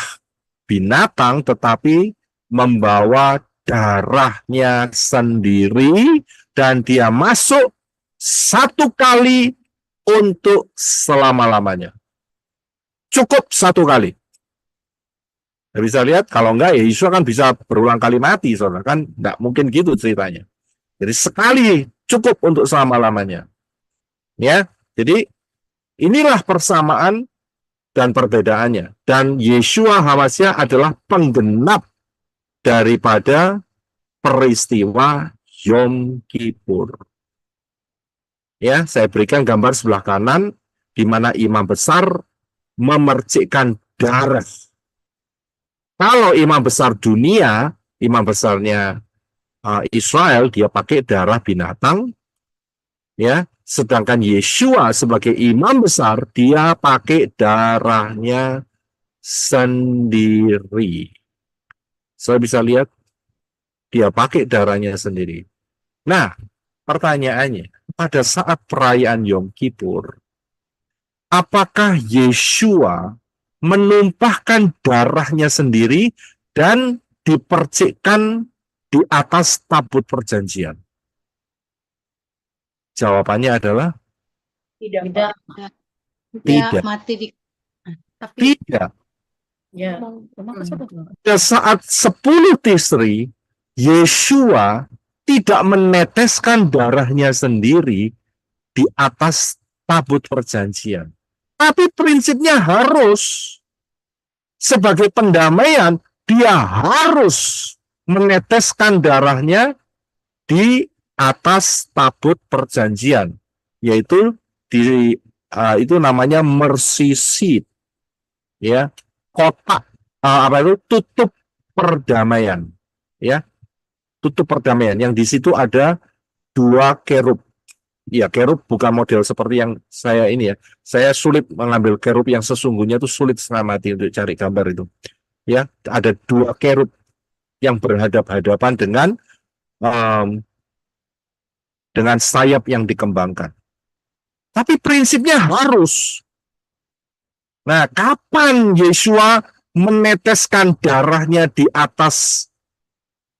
binatang, tetapi membawa darahnya sendiri, dan dia masuk 1 kali untuk selama-lamanya. Cukup satu kali. Bisa lihat, kalau enggak, ya Yesus kan bisa berulang kali mati, saudara. Kan enggak mungkin gitu ceritanya. Jadi sekali cukup untuk selama-lamanya. Ya, jadi inilah persamaan dan perbedaannya. Dan Yeshua HaMashiach adalah penggenap daripada peristiwa Yom Kippur. Ya, saya berikan gambar sebelah kanan, di mana imam besar memercikkan darah. Kalau imam besar dunia, imam besarnya Israel, dia pakai darah binatang, ya. Sedangkan Yeshua sebagai imam besar, dia pakai darahnya sendiri. Saya bisa lihat, dia pakai darahnya sendiri. Nah, pertanyaannya, pada saat perayaan Yom Kippur, apakah Yeshua menumpahkan darahnya sendiri dan dipercikkan di atas tabut perjanjian? Jawabannya adalah Tidak. tidak. Mati di Tidak. ya. Pada saat 10 Tisri, Yeshua tidak meneteskan darahnya sendiri di atas tabut perjanjian. Tapi prinsipnya harus, sebagai pendamaian, dia harus meneteskan darahnya di atas tabut perjanjian, yaitu itu namanya mercy seat, ya, kotak tutup perdamaian, ya, tutup perdamaian yang di situ ada 2 kerub. Ya, kerub bukan model seperti yang saya ini ya. Saya sulit mengambil kerub yang sesungguhnya, itu sulit setengah mati untuk cari gambar itu. Ya, ada 2 kerub yang berhadap-hadapan dengan sayap yang dikembangkan. Tapi prinsipnya harus. Nah, kapan Yeshua meneteskan darahnya di atas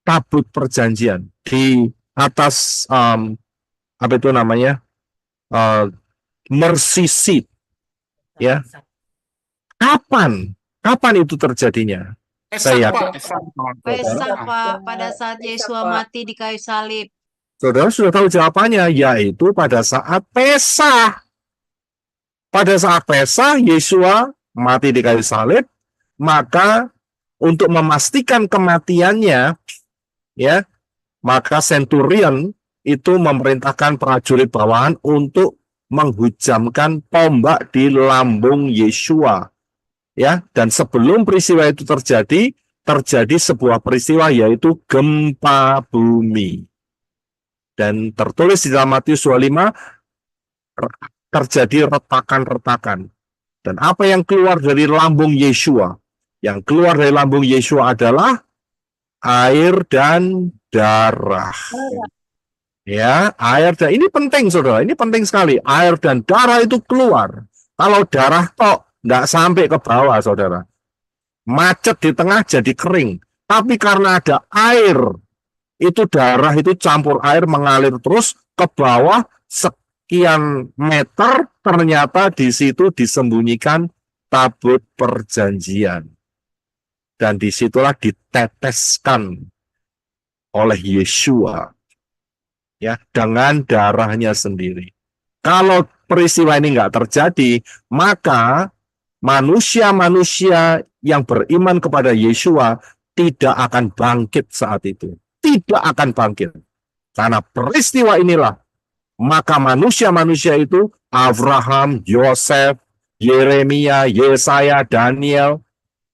tabut perjanjian, di atas apa itu namanya, mercy seat, ya? Kapan itu terjadinya? Saya Pesah, Pak, pada saat Yesua mati di kayu salib. Saudara sudah tahu jawabannya, yaitu pada saat Pesah. Pada saat Pesah, Yeshua mati di kayu salib, maka untuk memastikan kematiannya, ya, maka centurion itu memerintahkan prajurit bawahan untuk menghujamkan tombak di lambung Yeshua. Ya, dan sebelum peristiwa itu terjadi sebuah peristiwa, yaitu gempa bumi. Dan tertulis di dalam Matius 25, terjadi retakan-retakan. Dan apa yang keluar dari lambung Yeshua? Yang keluar dari lambung Yeshua adalah air dan darah. Ya, air dan ini penting, saudara. Ini penting sekali. Air dan darah itu keluar. Kalau darah tok, nggak sampai ke bawah, saudara. Macet di tengah jadi kering. Tapi karena ada air, itu darah itu campur air mengalir terus ke bawah sekian meter. Ternyata di situ disembunyikan tabut perjanjian. Dan disitulah diteteskan oleh Yeshua, ya, dengan darahnya sendiri. Kalau peristiwa ini nggak terjadi, maka manusia-manusia yang beriman kepada Yeshua tidak akan bangkit saat itu. Tidak akan bangkit. Karena peristiwa inilah, maka manusia-manusia itu, Abraham, Yosef, Yeremia, Yesaya, Daniel,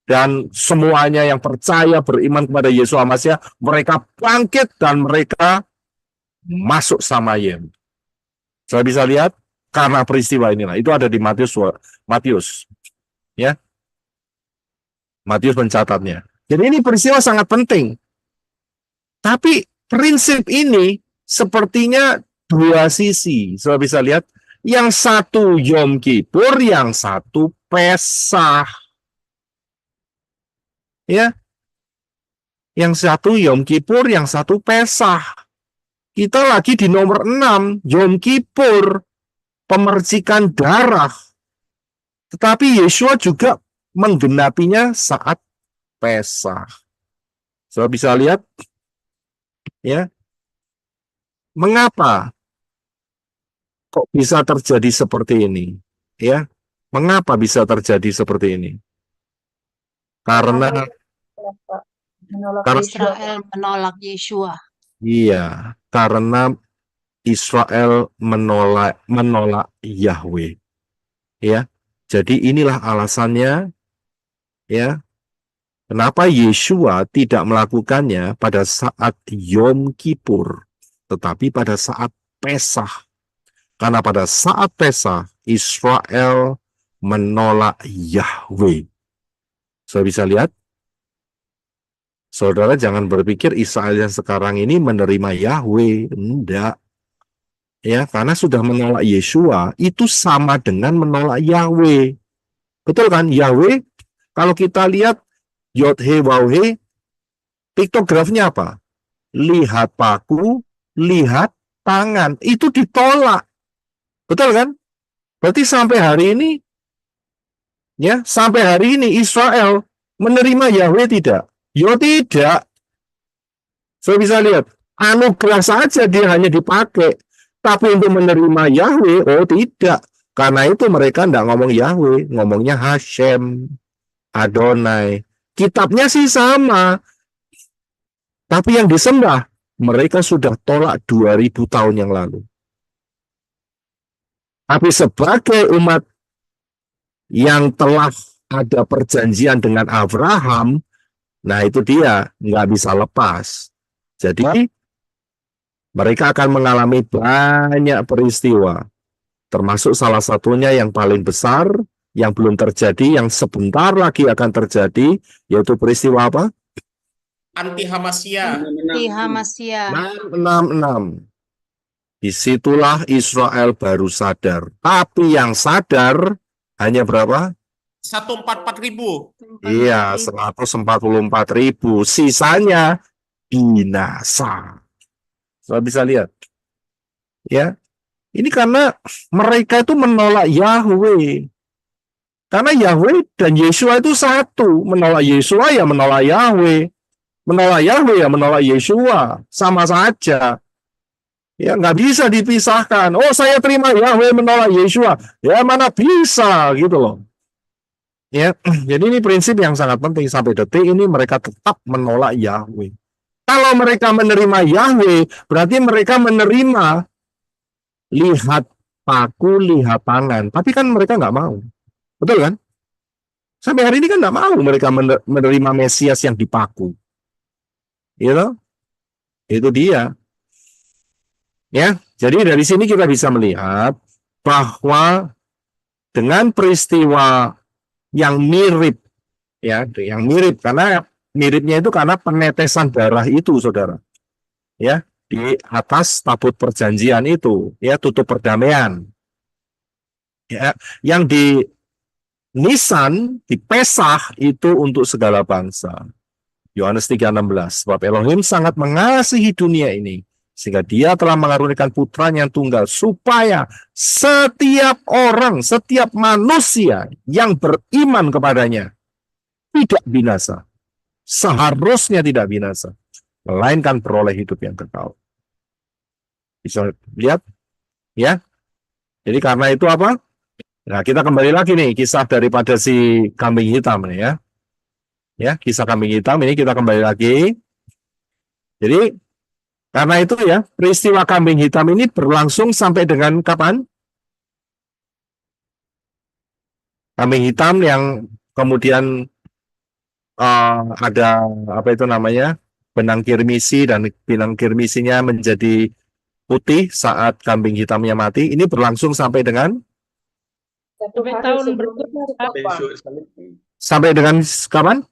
dan semuanya yang percaya beriman kepada Yesus HaMashiach, mereka bangkit dan mereka masuk Samayim. Saya bisa lihat karena peristiwa inilah. Itu ada di Matius. Ya. Matius mencatatnya. Jadi ini peristiwa sangat penting. Tapi prinsip ini sepertinya 2 sisi. Saya bisa lihat, yang satu Yom Kippur, yang satu Pesah. Ya. Yang satu Yom Kippur, yang satu Pesah. Kita lagi di nomor 6, Yom Kippur. pemercikan darah. Tetapi Yeshua juga menggenapinya saat Peskah. Saudara bisa lihat, ya, mengapa kok bisa terjadi seperti ini? Ya, mengapa bisa terjadi seperti ini? Karena Israel menolak Yeshua. iya, karena Israel menolak Yahweh. Ya. Jadi inilah alasannya, ya. Kenapa Yeshua tidak melakukannya pada saat Yom Kippur, tetapi pada saat Peskah. Karena pada saat Peskah Israel menolak Yahweh. Saudara bisa lihat? Saudara jangan berpikir Israel yang sekarang ini menerima Yahweh. Enggak. Ya, karena sudah menolak Yeshua, itu sama dengan menolak Yahweh. Betul kan? Yahweh, kalau kita lihat Yod-He, Waw-He, piktografnya apa? Lihat paku, lihat tangan. Itu ditolak. Betul kan? Berarti sampai hari ini, ya, sampai hari ini Israel menerima Yahweh tidak? Yo tidak. Saya bisa lihat, anugerah saja dia hanya dipakai. Tapi untuk menerima Yahweh, oh tidak. Karena itu mereka tidak ngomong Yahweh, ngomongnya Hashem, Adonai. Kitabnya sih sama. Tapi yang disembah, mereka sudah tolak 2000 tahun yang lalu. Tapi sebagai umat yang telah ada perjanjian dengan Abraham, nah itu dia, nggak bisa lepas. Jadi, mereka akan mengalami banyak peristiwa, termasuk salah satunya yang paling besar, yang belum terjadi, yang sebentar lagi akan terjadi, yaitu peristiwa apa? Anti Hamasya. Anti Hamasya. 666. Disitulah Israel baru sadar. Tapi yang sadar hanya berapa? 144.000. Iya, 144.000. Sisanya binasa. Saudara bisa lihat. Ya. Ini karena mereka itu menolak Yahweh. Karena Yahweh dan Yeshua itu satu. Menolak Yeshua ya menolak Yahweh. Menolak Yahweh ya menolak Yeshua. Sama saja. Ya, nggak bisa dipisahkan. Oh, saya terima Yahweh menolak Yeshua. Ya, mana bisa gitu loh. Ya, jadi ini prinsip yang sangat penting. Sampai detik ini mereka tetap menolak Yahweh. Kalau mereka menerima Yahweh, berarti mereka menerima lihat paku, lihat tangan. Tapi kan mereka nggak mau. Betul kan? Sampai hari ini kan nggak mau mereka menerima Mesias yang dipaku. Gitu? Itu dia. Ya, jadi dari sini kita bisa melihat bahwa dengan peristiwa yang mirip, ya, yang mirip karena miripnya itu karena penetesan darah itu, saudara, ya, di atas tabut perjanjian itu, ya, tutup perdamaian, ya, yang di Nisan, di Peskah itu untuk segala bangsa. Yohanes 3:16, sebab Elohim sangat mengasihi dunia ini, sehingga dia telah mengaruniakan putranya yang tunggal, supaya setiap orang, setiap manusia yang beriman kepadanya tidak binasa. Seharusnya tidak binasa, melainkan beroleh hidup yang kekal. Bisa lihat? Ya. Jadi karena itu apa? Nah, kita kembali lagi nih, kisah daripada si kambing hitam nih ya. Ya, kisah kambing hitam ini kita kembali lagi. Jadi karena itu ya, peristiwa kambing hitam ini berlangsung sampai dengan kapan? Kambing hitam yang kemudian ada apa itu namanya, benang kirmisi, dan benang kirmisinya menjadi putih saat kambing hitamnya mati. Ini berlangsung sampai dengan tahun berikutnya, Pak. sampai dengan kapan?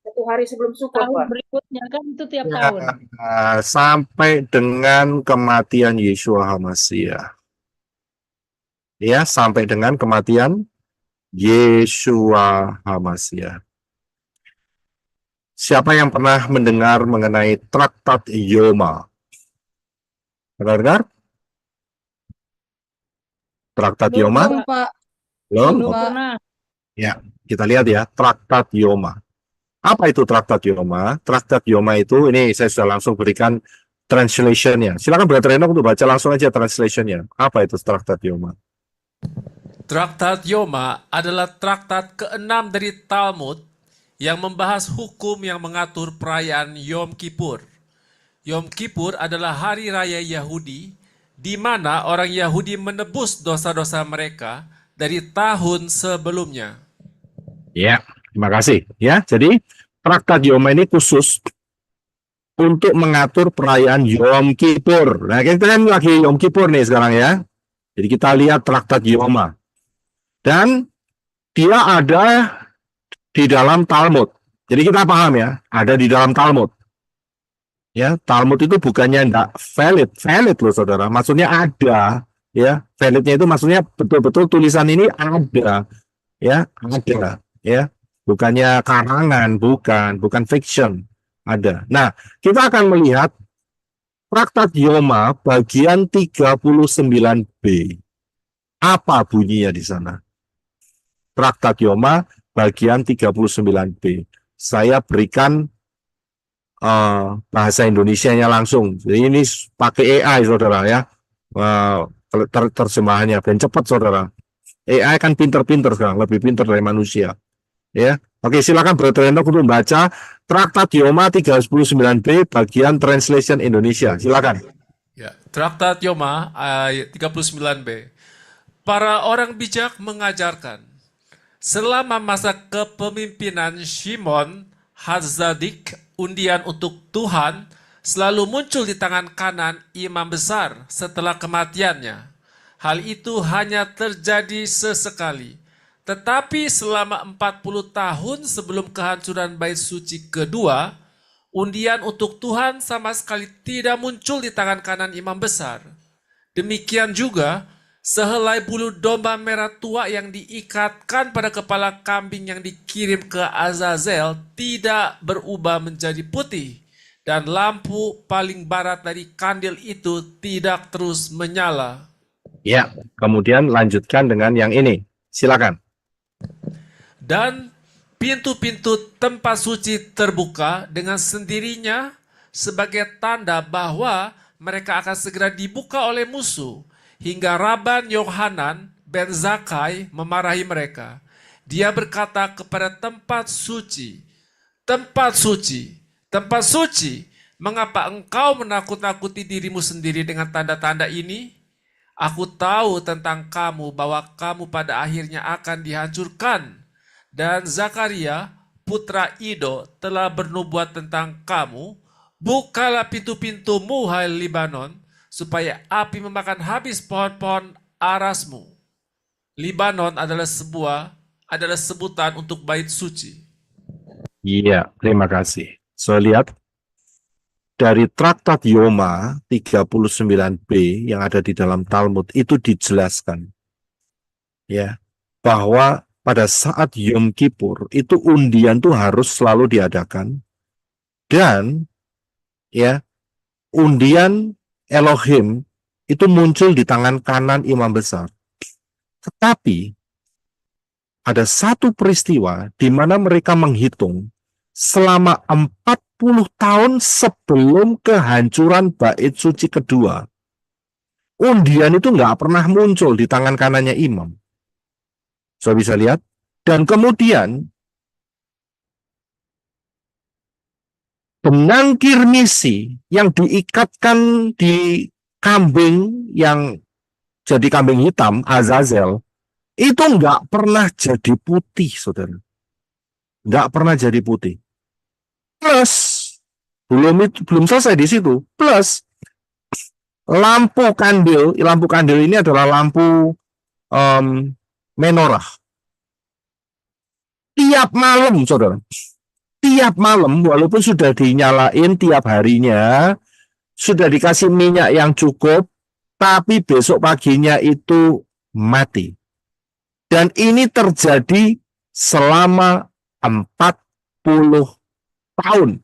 1 hari sebelum Sukkot, Tahun Pak. berikutnya kan itu tiap Ya, tahun. sampai dengan kematian Yeshua HaMashiach. Ya, sampai dengan kematian Yeshua HaMashiach. Siapa yang pernah mendengar mengenai Traktat Yoma? Pernah dengar? Traktat Yoma? Belum, Pak. Belum? Belum, Oke. Pak. Pernah. Ya, kita lihat ya, Traktat Yoma. Apa itu Traktat Yoma? Traktat Yoma itu, ini saya sudah langsung berikan translation-nya. Silakan Brother Enoch untuk baca langsung aja translation-nya. Apa itu Traktat Yoma? Traktat Yoma adalah traktat ke-6 dari Talmud yang membahas hukum yang mengatur perayaan Yom Kippur. Yom Kippur adalah hari raya Yahudi di mana orang Yahudi menebus dosa-dosa mereka dari tahun sebelumnya. Ya, terima kasih. Ya, jadi Traktat Yoma ini khusus untuk mengatur perayaan Yom Kippur. Nah, kita kan lagi Yom Kippur nih sekarang ya. Jadi kita lihat Traktat Yoma. Dan dia ada di dalam Talmud. Jadi kita paham ya, ada di dalam Talmud. Ya, Talmud itu bukannya enggak valid loh saudara. Maksudnya ada, ya. Validnya itu maksudnya betul-betul tulisan ini ada, ya, ada, ya. Bukannya karangan, bukan fiction, ada. Nah, kita akan melihat Traktat Yoma bagian 39b. Apa bunyinya di sana? Traktat Yoma bagian 39b. Saya berikan bahasa Indonesianya langsung. Jadi ini pakai AI saudara ya. Terjemahannya dan cepat saudara. AI kan pinter-pinter sekarang, lebih pinter dari manusia. Ya. Oke, silakan Brother Enoch untuk membaca Traktat Yoma 39b bagian translation Indonesia. Silakan. Ya, Traktat Yoma ayat 39b. Para orang bijak mengajarkan selama masa kepemimpinan Shimon Hatzadik, undian untuk Tuhan selalu muncul di tangan kanan imam besar setelah kematiannya. Hal itu hanya terjadi sesekali. Tetapi selama 40 tahun sebelum kehancuran bait suci kedua, undian untuk Tuhan sama sekali tidak muncul di tangan kanan imam besar. Demikian juga sehelai bulu domba merah tua yang diikatkan pada kepala kambing yang dikirim ke Azazel tidak berubah menjadi putih, dan lampu paling barat dari kandil itu tidak terus menyala. Ya, kemudian lanjutkan dengan yang ini. Silakan. Dan pintu-pintu tempat suci terbuka dengan sendirinya sebagai tanda bahwa mereka akan segera dibuka oleh musuh. Hingga Rabban Yohanan ben Zakkai memarahi mereka. Dia berkata kepada tempat suci, tempat suci, mengapa engkau menakut-nakuti dirimu sendiri dengan tanda-tanda ini? Aku tahu tentang kamu bahwa kamu pada akhirnya akan dihancurkan. Dan Zakaria, putra Ido, telah bernubuat tentang kamu. Bukalah pintu-pintumu, hai Libanon, supaya api memakan habis pohon-pohon arasmu. Libanon adalah sebutan untuk bait suci. Iya, terima kasih. So, lihat dari Traktat Yoma 39b yang ada di dalam Talmud itu dijelaskan ya bahwa pada saat Yom Kippur itu undian tuh harus selalu diadakan, dan ya undian Elohim itu muncul di tangan kanan imam besar. Tetapi ada satu peristiwa di mana mereka menghitung selama 40 tahun sebelum kehancuran bait suci kedua. Undian itu nggak pernah muncul di tangan kanannya imam. So bisa lihat. Dan kemudian benang kirmisi yang diikatkan di kambing yang jadi kambing hitam, Azazel, itu nggak pernah jadi putih, saudara. Nggak pernah jadi putih. Plus, belum selesai di situ. Plus, lampu kandil ini adalah lampu menorah. Tiap malam, saudara. Tiap malam, walaupun sudah dinyalain tiap harinya, sudah dikasih minyak yang cukup, tapi besok paginya itu mati. Dan ini terjadi selama 40 tahun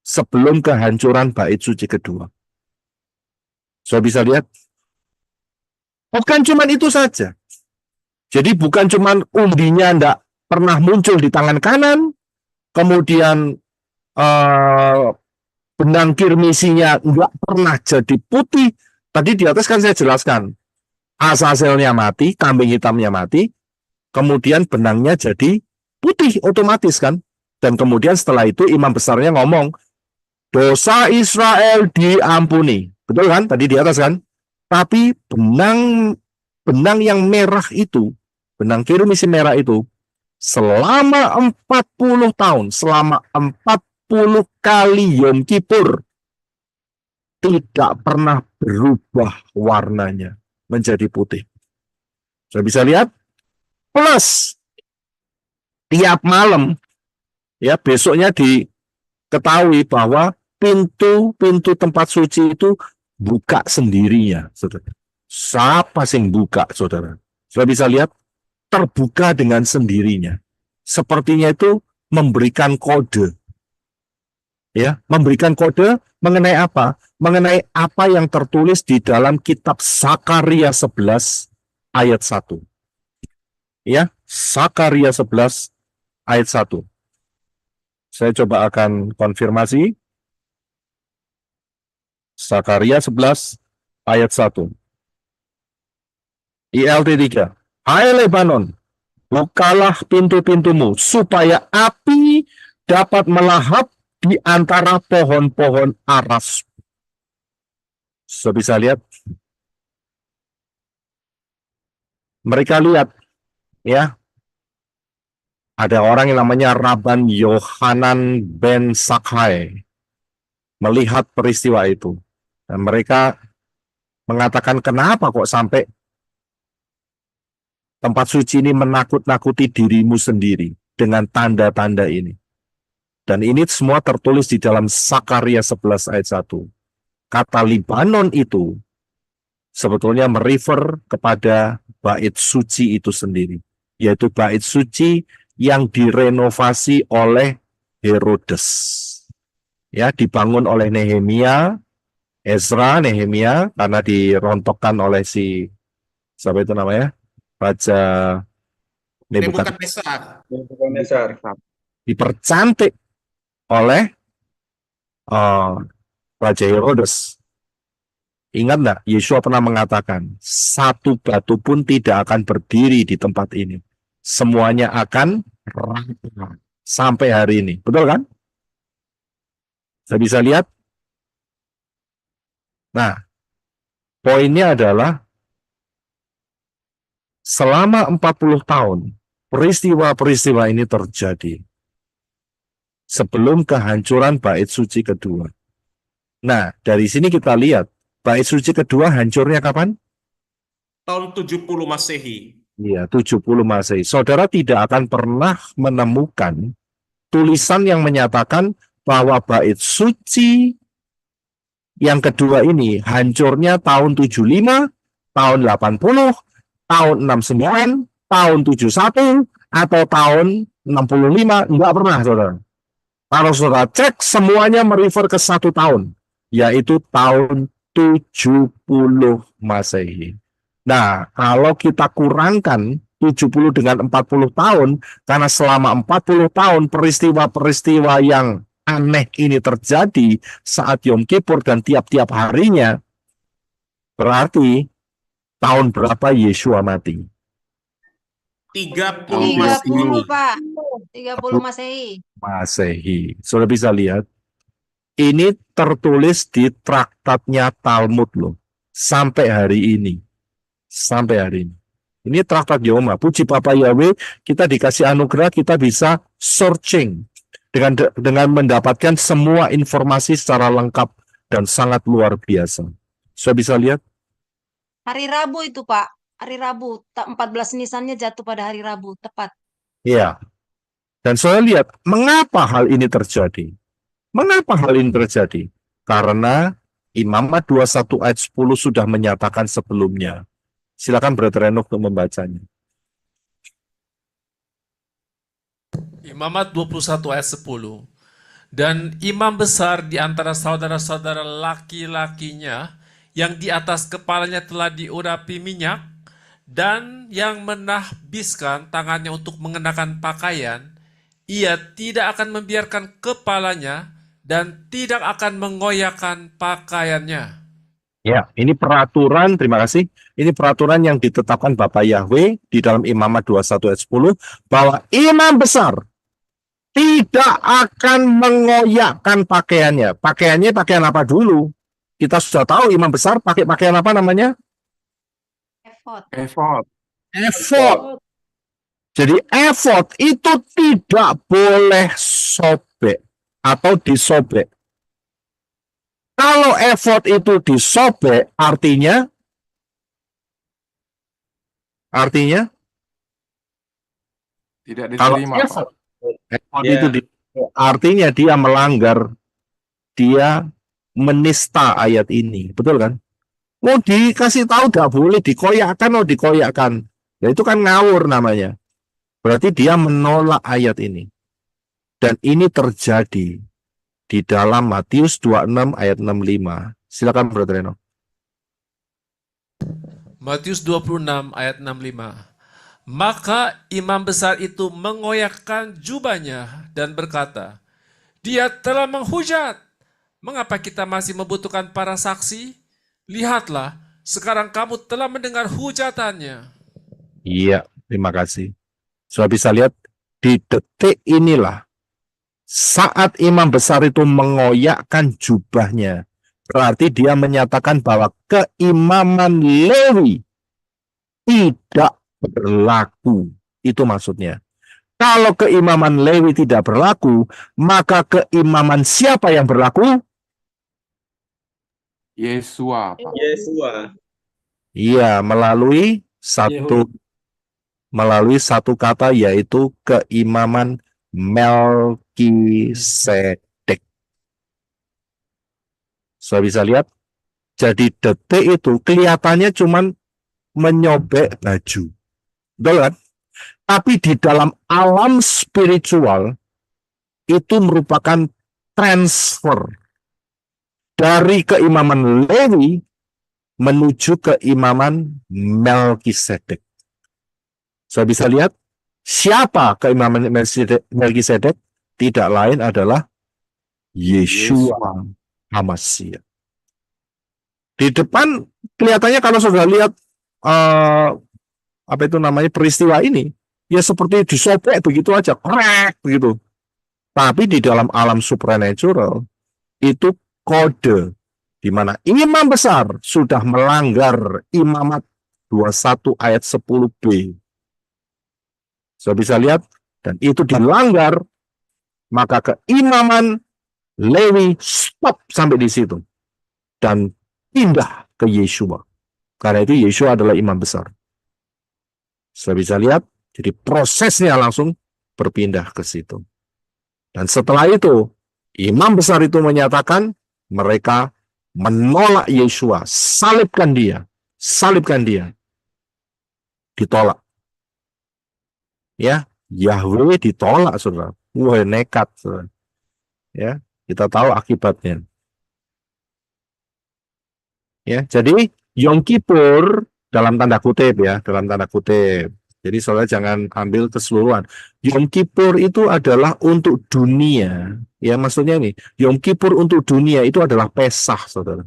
sebelum kehancuran bait suci kedua. So bisa lihat, Bukan cuma itu saja. Jadi bukan cuma undinya ndak pernah muncul di tangan kanan, kemudian benang kirmisinya nggak pernah jadi putih. Tadi di atas kan saya jelaskan, Azazelnya mati, kambing hitamnya mati, kemudian benangnya jadi putih otomatis kan. Dan kemudian setelah itu imam besarnya ngomong, dosa Israel diampuni. Betul kan? Tadi di atas kan? Tapi benang yang merah itu, benang kirmisi merah itu, selama 40 tahun, selama 40 kali Yom Kippur, tidak pernah berubah warnanya menjadi putih. Sudah bisa lihat? Plus, tiap malam, ya besoknya diketahui bahwa pintu tempat suci itu buka sendirinya, saudara. Siapa sing buka, saudara? Sudah bisa lihat? Terbuka dengan sendirinya. Sepertinya itu memberikan kode. Ya, memberikan kode mengenai apa? Mengenai apa yang tertulis di dalam kitab Sakaria 11 ayat 1. Ya, Sakaria 11 ayat 1. Saya coba akan konfirmasi. Sakaria 11 ayat 1. ILT 3. Hai Lebanon, bukalah pintu-pintumu supaya api dapat melahap di antara pohon-pohon aras. So, bisa lihat? Mereka lihat, ya. Ada orang yang namanya Rabban Yohanan ben Zakkai melihat peristiwa itu. Dan mereka mengatakan, kenapa kok sampai tempat suci ini menakut-nakuti dirimu sendiri dengan tanda-tanda ini. Dan ini semua tertulis di dalam Sakaria 11 ayat 1. Kata Libanon itu sebetulnya merefer kepada bait suci itu sendiri. Yaitu bait suci yang direnovasi oleh Herodes. Ya, dibangun oleh Nehemia, Nehemia, karena dirontokkan oleh siapa itu namanya? Raja Nebukadnezar. Dipercantik oleh Raja Herodes. Ingat nggak, Yesua pernah mengatakan, satu batu pun tidak akan berdiri di tempat ini. Semuanya akan rata sampai hari ini. Betul kan? Saya bisa lihat? Nah, poinnya adalah selama 40 tahun, peristiwa-peristiwa ini terjadi sebelum kehancuran bait suci kedua. Nah, dari sini kita lihat, bait suci kedua hancurnya kapan? Tahun 70 Masehi. Iya, 70 Masehi. Saudara tidak akan pernah menemukan tulisan yang menyatakan bahwa bait suci yang kedua ini hancurnya tahun 75, tahun 80, tahun 69, tahun 71, atau tahun 65. Enggak pernah, saudara. Kalau saudara cek, semuanya merefer ke satu tahun, yaitu tahun 70 Masehi. Nah, kalau kita kurangkan 70 dengan 40 tahun, karena selama 40 tahun peristiwa-peristiwa yang aneh ini terjadi saat Yom Kippur dan tiap-tiap harinya, berarti tahun berapa Yesua mati? 30 30, Pak. 30 Masehi. Masehi. Sudah bisa lihat, ini tertulis di traktatnya Talmud loh, sampai hari ini. Sampai hari ini. Ini traktat Yoma. Puji Bapa Yahweh, kita dikasih anugerah, kita bisa searching dengan mendapatkan semua informasi secara lengkap dan sangat luar biasa. Saya bisa lihat? Hari Rabu itu, Pak. Hari Rabu. 14 Nisannya jatuh pada hari Rabu. Tepat. Iya. Dan saya lihat, mengapa hal ini terjadi? Mengapa hal ini terjadi? Karena Imamat 21 ayat 10 sudah menyatakan sebelumnya. Silakan Brother Enoch untuk membacanya. Imamat 21 ayat 10. Dan imam besar di antara saudara-saudara laki-lakinya yang di atas kepalanya telah diurapi minyak, dan yang menahbiskan tangannya untuk mengenakan pakaian, ia tidak akan membiarkan kepalanya dan tidak akan mengoyakkan pakaiannya. Ya, ini peraturan, terima kasih. Ini peraturan yang ditetapkan Bapak Yahweh di dalam Imamat 21 ayat 10, bahwa imam besar tidak akan mengoyakkan pakaiannya. Pakaiannya pakaian apa dulu? Kita sudah tahu imam besar pakai pakaian apa namanya? Efod. Effort. Efod. Jadi efod itu tidak boleh sobek atau disobek. Kalau efod itu disobek, artinya Tidak kalau diterima, Pak. efod Ya. itu artinya dia melanggar, dia menista ayat ini, betul kan? Mau dikasih tahu tidak boleh dikoyakkan, mau dikoyakkan, ya itu kan ngawur namanya. Berarti dia menolak ayat ini, dan ini terjadi di dalam Matius 26 ayat 65. Silakan Brother Reno. Matius 26 ayat 65. Maka imam besar itu mengoyakkan jubahnya dan berkata, "Dia telah menghujat. Mengapa kita masih membutuhkan para saksi? Lihatlah, sekarang kamu telah mendengar hujatannya." Iya, terima kasih. Sudah bisa lihat, di detik inilah saat imam besar itu mengoyakkan jubahnya, berarti dia menyatakan bahwa keimaman Lewi tidak berlaku. Itu maksudnya. Kalau keimaman Lewi tidak berlaku, maka keimaman siapa yang berlaku? Yesua, Pak. Yesua. Iya, melalui satu kata, yaitu keimaman Melkisedek. Sudah bisa lihat? Jadi detik itu kelihatannya cuman menyobek baju. Betul kan? Tapi di dalam alam spiritual itu merupakan transfer dari keimaman Lewi menuju keimaman Melkisedek. Sudah bisa lihat? Siapa keimaman Melkisedek? Tidak lain adalah Yeshua HaMashiach. Di depan kelihatannya kalau sudah lihat apa itu namanya peristiwa ini, ya seperti disobek begitu aja, krek begitu. Tapi di dalam alam supernatural itu kode di mana imam besar sudah melanggar Imamat 21 ayat 10b. Sudah bisa lihat, dan itu dilanggar, maka keimaman Lewi stop sampai di situ dan pindah ke Yeshua. Karena itu Yeshua adalah imam besar. Sudah bisa lihat, jadi prosesnya langsung berpindah ke situ. Dan setelah itu, imam besar itu menyatakan mereka menolak Yeshua, salibkan dia, ditolak. Ya, Yahweh ditolak, saudara. Wah, nekat, saudara. Ya, kita tahu akibatnya. Ya, jadi Yom Kippur dalam tanda kutip ya, dalam tanda kutip. Jadi saudara jangan ambil keseluruhan. Yom Kippur itu adalah untuk dunia. Ya, maksudnya ini, Yom Kippur untuk dunia itu adalah Pesah, saudara.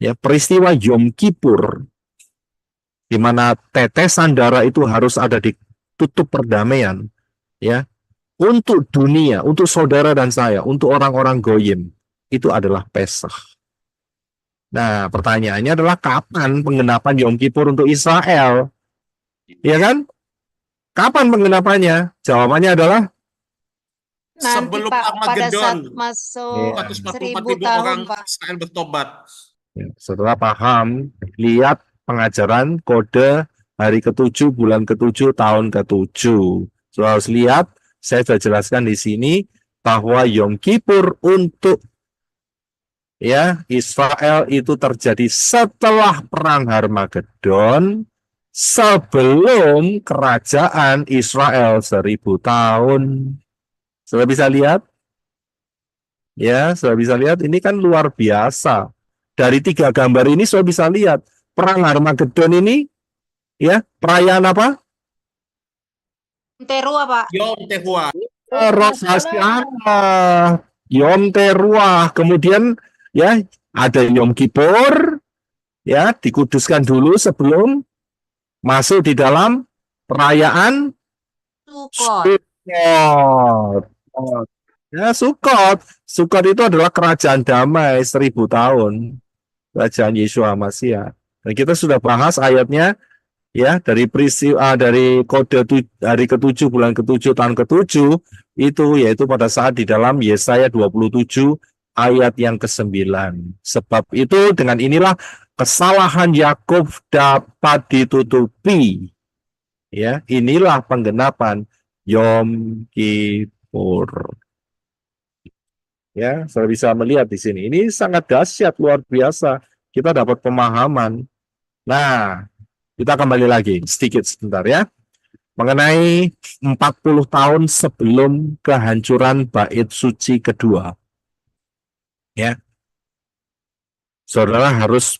Ya, peristiwa Yom Kippur di mana tetesan darah itu harus ada di tutup perdamaian, ya, untuk dunia, untuk saudara dan saya, untuk orang-orang goyim, itu adalah Pesah. Nah, pertanyaannya adalah kapan penggenapan Yom Kippur untuk Israel? Ya kan? Kapan penggenapannya? Jawabannya adalah Nanti Sebelum Pak, pada Armageddon. saat masuk 144.000 tahun orang Pak. Israel bertobat. ya, setelah paham, lihat pengajaran kode hari ke-7, bulan ke-7, tahun ke-7. So, harus lihat, saya sudah jelaskan di sini bahwa Yom Kippur untuk ya Israel itu terjadi setelah perang Harmagedon, sebelum kerajaan Israel 1000 tahun. Sudah bisa lihat? Ya, sudah bisa lihat, ini kan luar biasa. dari 3 gambar ini saya bisa lihat perang Harmagedon ini, ya, perayaan apa? Teruah, Pak. Yom Teruah. Rosh Hashanah, Yom Teruah, kemudian ya ada Yom Kippur, ya dikuduskan dulu sebelum masuk di dalam perayaan Sukot. Sukot. Ya, Sukot. Sukot itu adalah kerajaan damai 1000 tahun. Kerajaan Yeshua Mashiach. Dan kita sudah bahas ayatnya ya dari dari kode hari ke-7 bulan ke-7 tahun ke-7 itu yaitu pada saat di dalam Yesaya 27 ayat yang ke-9. Sebab itu dengan inilah kesalahan Yakub dapat ditutupi. Ya, inilah penggenapan Yom Kippur. Ya, saya bisa melihat di sini. Ini sangat dahsyat, luar biasa. Kita dapat pemahaman. Nah, kita kembali lagi sedikit sebentar ya. Mengenai 40 tahun sebelum kehancuran bait suci kedua. Ya. Saudara harus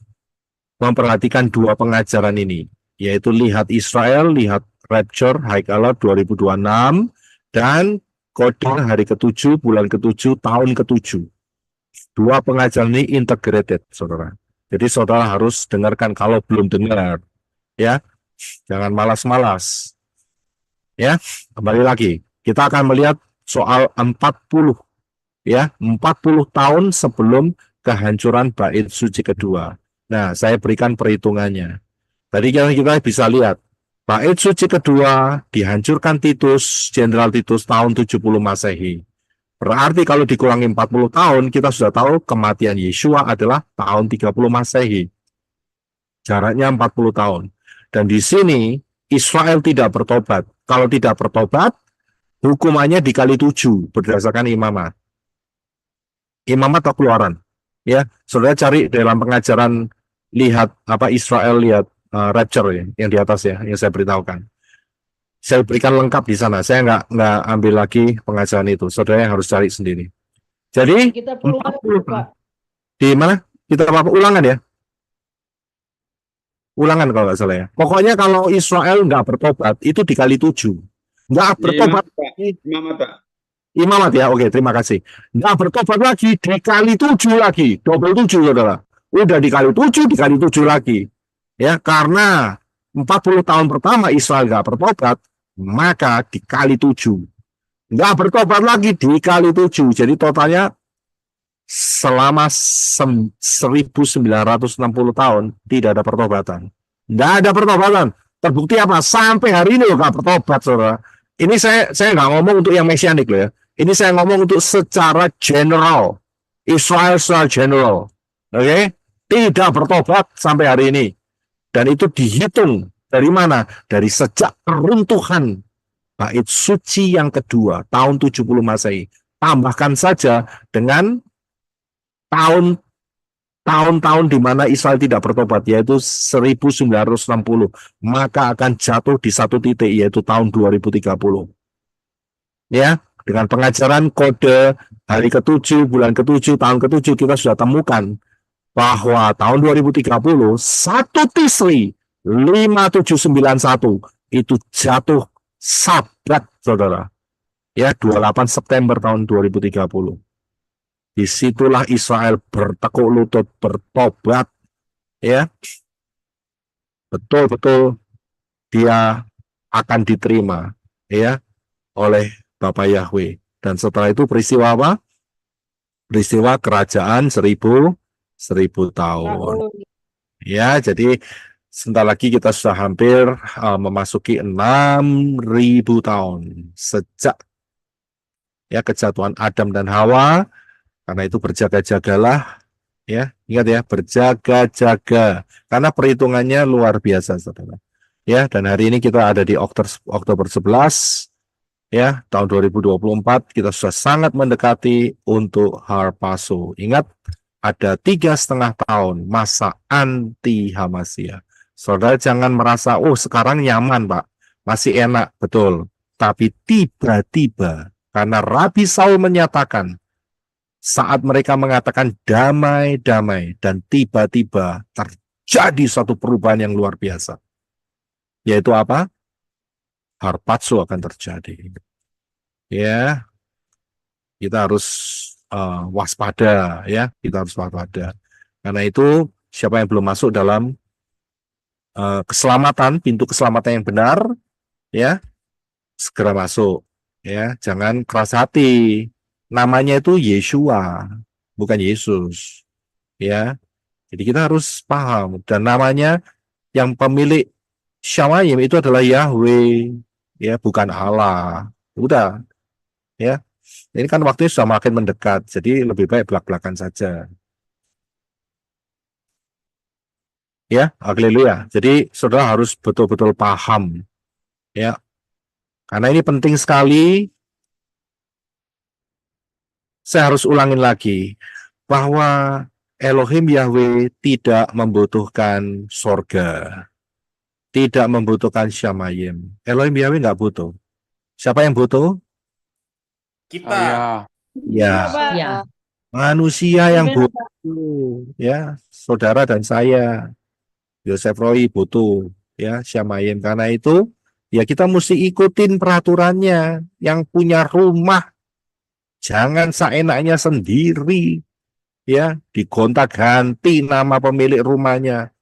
memperhatikan 2 pengajaran ini, yaitu lihat Israel, lihat Rapture, Haikalah 2026, dan kode hari ke-7, bulan ke-7, tahun ke-7. 2 pengajaran ini integrated, saudara. Jadi saudara harus dengarkan kalau belum dengar. Ya, jangan malas-malas. Ya, kembali lagi. Kita akan melihat soal 40. Ya, 40 tahun sebelum kehancuran bait suci kedua. Nah, saya berikan perhitungannya. Tadi kita bisa lihat, bait suci kedua dihancurkan Titus, Jenderal Titus tahun 70 Masehi. Berarti kalau dikurangi 40 tahun, kita sudah tahu kematian Yeshua adalah tahun 30 Masehi. Jaraknya 40 tahun. Dan di sini Israel tidak bertobat. Kalau tidak bertobat, hukumannya dikali 7 berdasarkan imamat. Imamat atau keluaran. Ya, saudara cari dalam pengajaran lihat apa Israel lihat Rapture ya, yang di atas ya, yang saya beritahukan. Saya berikan lengkap di sana. Saya nggak ambil lagi pengajaran itu. Saudara yang harus cari sendiri. Jadi Kita perlu 40 Pak. di mana? Kita apa ulangan ya? Ulangan kalau nggak salah ya. Pokoknya kalau Israel nggak bertobat itu dikali 7. Nggak bertobat. Imamat, Pak. Imamat ya, oke, terima kasih. Nggak bertobat lagi, dikali 7 lagi, double 7 saudara. Udah dikali 7, dikali 7 lagi. Ya, karena 40 tahun pertama Israel nggak bertobat, maka dikali 7. Nggak bertobat lagi, dikali 7. Jadi totalnya selama 1960 tahun tidak ada pertobatan. Nggak ada pertobatan. Terbukti apa? Sampai hari ini loh nggak bertobat, saudara. Ini saya nggak ngomong untuk yang mesianik loh ya. Ini saya ngomong untuk secara general. Israel secara general. Oke? Tidak bertobat sampai hari ini. Dan itu dihitung dari mana? Dari sejak keruntuhan bait suci yang kedua, tahun 70 Masehi. Tambahkan saja dengan tahun-tahun di mana Israel tidak bertobat, yaitu 1960. Maka akan jatuh di satu titik, yaitu tahun 2030. Ya, dengan pengajaran kode hari ke-7, bulan ke-7, tahun ke-7, kita sudah temukan bahwa tahun 2030, 1 Tisri 5791 itu jatuh sabat, saudara. Ya, 28 September tahun 2030. Disitulah Israel bertekuk lutut, bertobat. Ya, betul-betul dia akan diterima ya oleh Bapak Yahweh. Dan setelah itu peristiwa apa? Peristiwa kerajaan 1000 tahun. Ya, jadi sebentar lagi kita sudah hampir memasuki 6000 tahun sejak ya kejatuhan Adam dan Hawa. Karena itu berjaga-jagalah ya. Ingat ya, berjaga-jaga. Karena perhitungannya luar biasa, saudara. Ya, dan hari ini kita ada di Oktober 11 ya, tahun 2024 kita sudah sangat mendekati untuk Harpazo. Ingat, ada 3,5 tahun masa anti Hamasya. Saudara jangan merasa, oh sekarang nyaman Pak, masih enak, betul. Tapi tiba-tiba, karena Rabi Saul menyatakan, saat mereka mengatakan damai, damai, dan tiba-tiba terjadi satu perubahan yang luar biasa. Yaitu apa? Harpazo akan terjadi. Ya, kita harus waspada, ya, kita harus waspada. Karena itu siapa yang belum masuk dalam keselamatan, pintu keselamatan yang benar, ya, segera masuk, ya, jangan keras hati. Namanya itu Yeshua, bukan Yesus, ya. Jadi kita harus paham, dan namanya yang pemilik Shamayim itu adalah Yahweh, ya, bukan Allah. Udah, ya. Ini kan waktunya sudah makin mendekat, jadi lebih baik belak-belakan saja. Ya, haleluya. Jadi saudara harus betul-betul paham, ya. Karena ini penting sekali. Saya harus ulangin lagi bahwa Elohim Yahweh tidak membutuhkan sorga, tidak membutuhkan Shamayim. Elohim Yahweh nggak butuh. Siapa yang butuh? Kita. Ya, Ya. manusia yang Amen, Pak. butuh, ya, saudara dan saya, Yosef Roy butuh, ya, Shamayim. Karena itu, ya kita mesti ikutin peraturannya. Yang punya rumah, jangan seenaknya sendiri, ya, digonta-ganti nama pemilik rumahnya,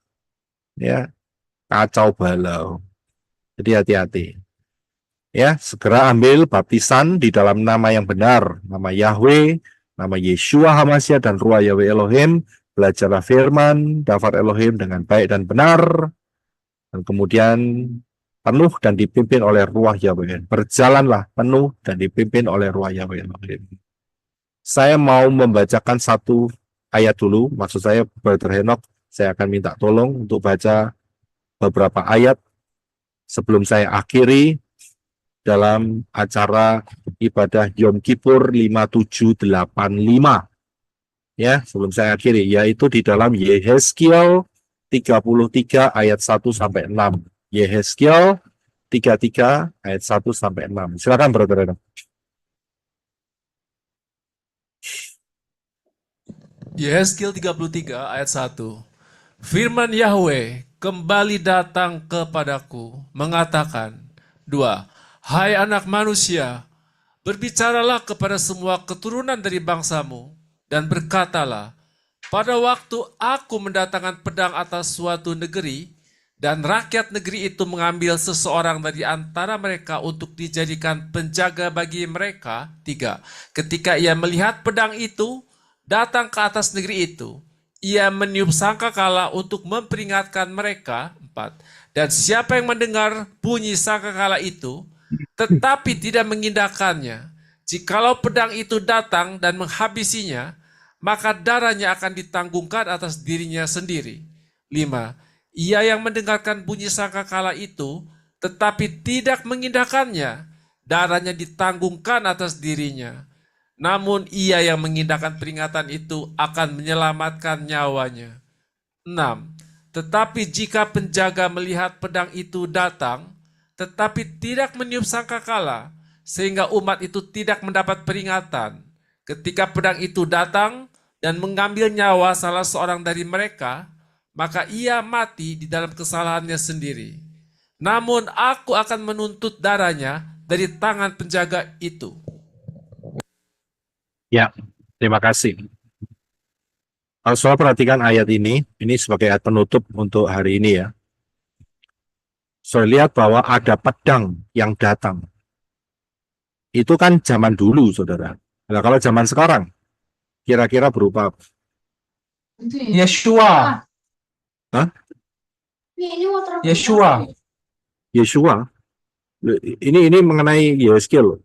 ya, kacau balau. Jadi hati-hati. Ya, segera ambil baptisan di dalam nama yang benar, nama Yahweh, nama Yeshua HaMashiach dan Ruah Yahweh Elohim. Belajarlah firman, daftar Elohim dengan baik dan benar, dan kemudian penuh dan dipimpin oleh Ruah Yahweh. Berjalanlah penuh dan dipimpin oleh Ruah Yahweh Elohim. Saya mau membacakan satu ayat dulu, maksud saya Brother Henok, saya akan minta tolong untuk baca beberapa ayat sebelum saya akhiri dalam acara ibadah Yom Kippur 5785. Ya, sebelum saya akhiri, yaitu di dalam Yehezkiel 33 ayat 1 sampai 6. Yehezkiel 33 ayat 1 sampai 6. Silakan Brother Henok. Yehezkiel 33 ayat 1. Firman Yahweh kembali datang kepadaku, mengatakan, 2. Hai anak manusia, berbicaralah kepada semua keturunan dari bangsamu, dan berkatalah, pada waktu aku mendatangkan pedang atas suatu negeri, dan rakyat negeri itu mengambil seseorang dari antara mereka untuk dijadikan penjaga bagi mereka. 3. Ketika ia melihat pedang itu datang ke atas negeri itu, ia meniup sangkakala untuk memperingatkan mereka. 4. Dan siapa yang mendengar bunyi sangkakala itu, tetapi tidak mengindahkannya, jikalau pedang itu datang dan menghabisinya, maka darahnya akan ditanggungkan atas dirinya sendiri. 5. Ia yang mendengarkan bunyi sangkakala itu, tetapi tidak mengindahkannya, darahnya ditanggungkan atas dirinya. Namun ia yang mengindahkan peringatan itu akan menyelamatkan nyawanya. 6. Tetapi jika penjaga melihat pedang itu datang, tetapi tidak meniup sangkakala, sehingga umat itu tidak mendapat peringatan, ketika pedang itu datang dan mengambil nyawa salah seorang dari mereka, maka ia mati di dalam kesalahannya sendiri. Namun aku akan menuntut darahnya dari tangan penjaga itu. Ya, terima kasih. Kalau soal perhatikan ayat ini sebagai ayat penutup untuk hari ini ya. Saya lihat bahwa ada pedang yang datang. Itu kan zaman dulu, saudara. Nah, kalau zaman sekarang, kira-kira berupa apa? Yeshua. Hah? Yeshua. Yeshua? Ini mengenai Yehezkiel.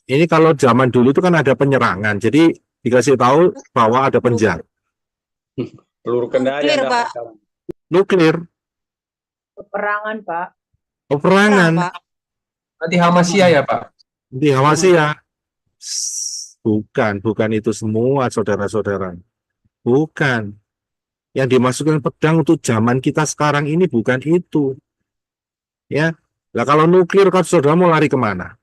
Ini kalau zaman dulu itu kan ada penyerangan. Jadi dikasih tahu bahwa ada penjaga. Peluru kendali Clear, yang Pak. datang. Nuklir. Peperangan, Pak. Peperangan. Pak. Nanti Hamasya ya, Pak? Di Hamasya. Bukan itu semua, saudara-saudara. Bukan. Yang dimasukkan pedang untuk zaman kita sekarang ini bukan itu. Ya. Lah kalau nuklir, kan saudara mau lari kemana?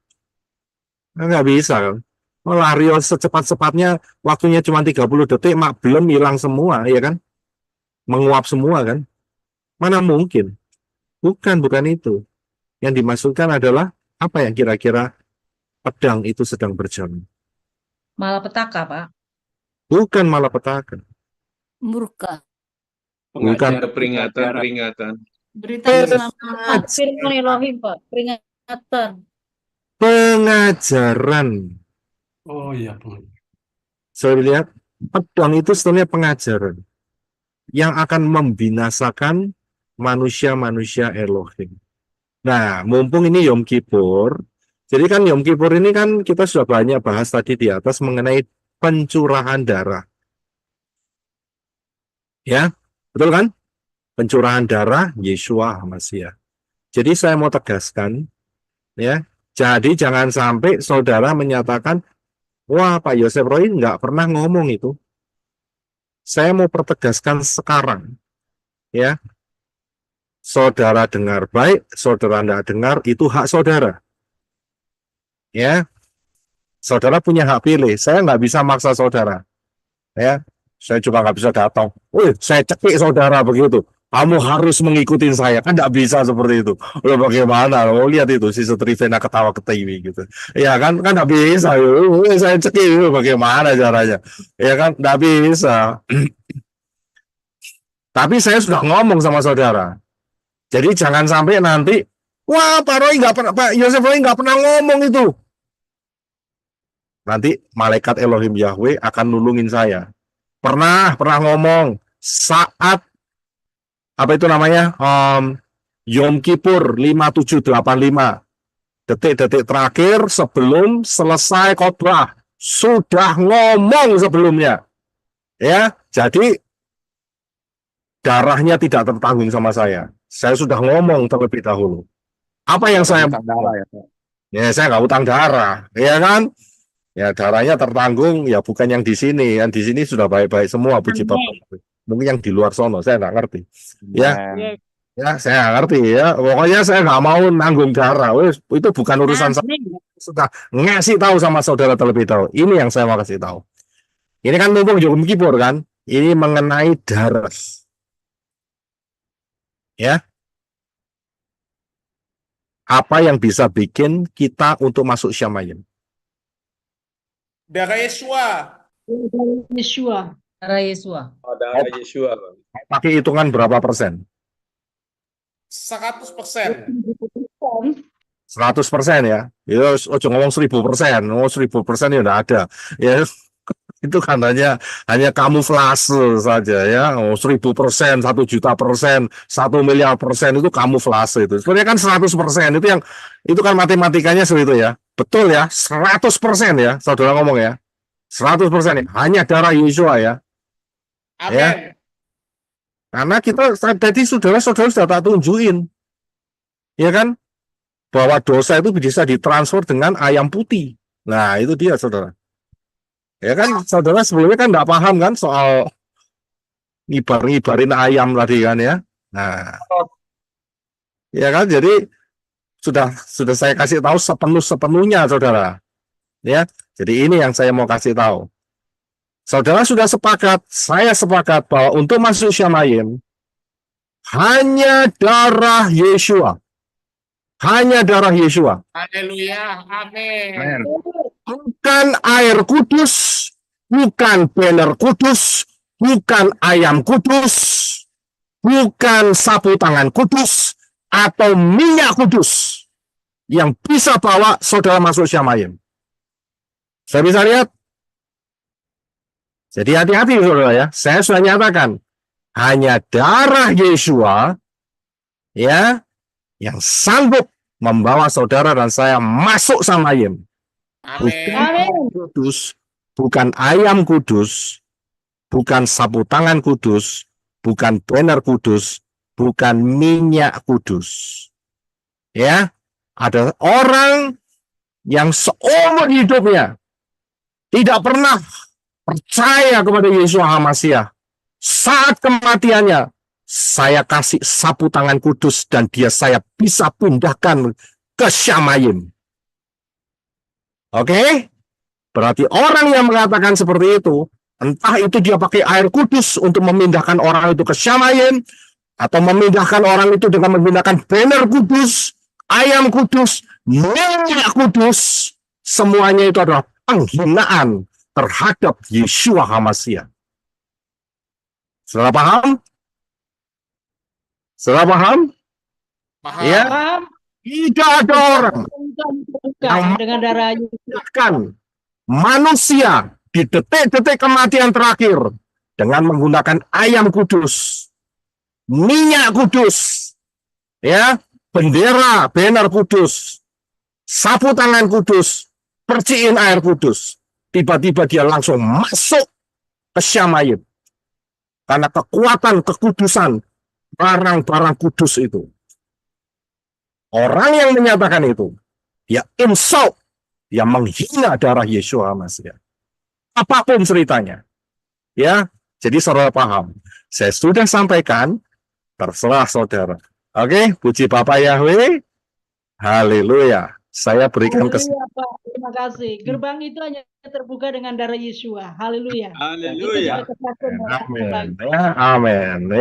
Nggak bisa. Kan? lari secepat-cepatnya, waktunya cuma 30 detik, mak belum hilang semua, ya kan? Menguap semua kan? Mana mungkin? Bukan itu. Yang dimaksudkan adalah apa yang kira-kira pedang itu sedang berjalan. Malapetaka, Pak. Bukan malapetaka. Murka. Bukan Peringatan. Berita keselamatan. Firman Elohim, Pak. Peringatan. pengajaran. Oh iya. Saya lihat pedang itu sebenarnya pengajaran yang akan membinasakan manusia-manusia Elohim. Nah, mumpung ini Yom Kippur, jadi kan Yom Kippur ini kan kita sudah banyak bahas tadi di atas mengenai pencurahan darah. Ya, betul kan? Pencurahan darah Yeshua Hamasiah. Jadi saya mau tegaskan, ya, jadi jangan sampai saudara menyatakan, wah Pak Yosef Roy nggak pernah ngomong itu. Saya mau pertegaskan sekarang, ya. Saudara dengar baik, saudara tidak dengar, itu hak saudara. Ya, saudara punya hak pilih. Saya nggak bisa maksa saudara. Ya, saya juga nggak bisa datang. Saya cekik saudara begitu. Kamu harus mengikuti saya, kan nggak bisa seperti itu. Loh bagaimana? Lo lihat itu si Trivena ketawa ketiwi gitu. Ya kan nggak bisa. Saya cekik, bagaimana caranya? Ya kan nggak bisa. Tapi saya sudah ngomong sama saudara. Jadi jangan sampai nanti, wah Pak Roy nggak pernah, Pak Yosef Roy nggak pernah ngomong itu. Nanti malaikat Elohim Yahweh akan nulungin saya. Pernah ngomong saat apa itu namanya Yom Kippur 5785, detik-detik terakhir sebelum selesai khotbah sudah ngomong sebelumnya. Ya, jadi darahnya tidak tertanggung sama saya. Saya sudah ngomong terlebih dahulu. Apa yang saya darah ya saya nggak utang darah, ya kan? Ya darahnya tertanggung, ya bukan yang di sini. Yang di sini sudah baik-baik semua, puji Bapak. Mungkin yang di luar sono saya nggak ngerti. Ya, ya saya nggak ngerti ya. Pokoknya saya nggak mau nanggung darah. Itu bukan urusan saya. Sudah ngasih tahu sama saudara terlebih dahulu. Ini yang saya mau kasih tahu. Ini kan mumpung Yom Kippur kan. Ini mengenai darah. Ya, apa yang bisa bikin kita untuk masuk Syamayim? Darah Yeshua. Yeshua. Darah Yeshua. Oh, darah Yeshua. Pakai hitungan berapa persen? 100%. 100% ya. Ya, ojo ngomong 1000%. Oh, 1000% ya udah ada. Ya, itu kan hanya kamuflase saja ya. Oh, 1000%, 1.000.000%, 1.000.000.000% itu kamuflase itu. Sebenarnya kan 100% itu kan matematikanya seperti itu ya. Betul ya, 100% ya, saudara ngomong ya. 100% ya. Hanya darah Yeshua ya. Amen. Ya. Karena kita tadi saudara-saudara sudah tak tunjukin. Ya kan? Bahwa dosa itu bisa ditransfer dengan ayam putih. Nah, itu dia saudara. Ya kan, saudara sebelumnya kan nggak paham kan soal ngibarin ayam tadi kan ya. Nah, ya kan, jadi sudah saya kasih tahu sepenuhnya saudara. Ya, jadi ini yang saya mau kasih tahu. Saudara sudah sepakat, saya sepakat bahwa untuk masuk Syamayim hanya darah Yeshua. Hanya darah Yeshua. Haleluya. Amin. Bukan air kudus, bukan banner kudus, bukan ayam kudus, bukan sapu tangan kudus, atau minyak kudus yang bisa bawa saudara masuk Syamayim. Saya bisa lihat? Jadi hati-hati saudara ya. Saya sudah nyatakan hanya darah Yeshua ya yang sanggup membawa saudara dan saya masuk Syamayim. Bukan kudus, bukan ayam kudus, bukan sapu tangan kudus, bukan banner kudus, bukan minyak kudus. Ya, ada orang yang seumur hidupnya tidak pernah percaya kepada Yeshua Hamasiah. Saat kematiannya, saya kasih sapu tangan kudus dan saya bisa pindahkan ke Syamayim. Oke? Berarti orang yang mengatakan seperti itu, entah itu dia pakai air kudus untuk memindahkan orang itu ke Syamayim, atau memindahkan orang itu dengan menggunakan banner kudus, ayam kudus, minyak kudus, semuanya itu adalah penghinaan terhadap Yeshua HaMashiach. Saudara paham? Saudara paham? Paham. Ya, Paham? tidak ada orang yang Dengan darah Yesus. memindahkan manusia di detik-detik kematian terakhir dengan menggunakan ayam kudus, minyak kudus, ya, bendera, banner kudus, sapu tangan kudus, perciin air kudus. Tiba-tiba dia langsung masuk ke Syamayim. Karena kekuatan kekudusan barang-barang kudus itu. Orang yang menyatakan itu, ya insult, yang menghina darah Yeshua HaMashiach. Apapun ceritanya. Ya, jadi saudara paham. Saya sudah sampaikan, terserah saudara. Oke, puji Bapak Yahweh. Haleluya. Saya berikan Haleluya, Pak. Terima kasih. Gerbang itu hanya terbuka dengan darah Yeshua. Haleluya. Haleluya. Itu tidak kesaksian. Amin. Ya, amin.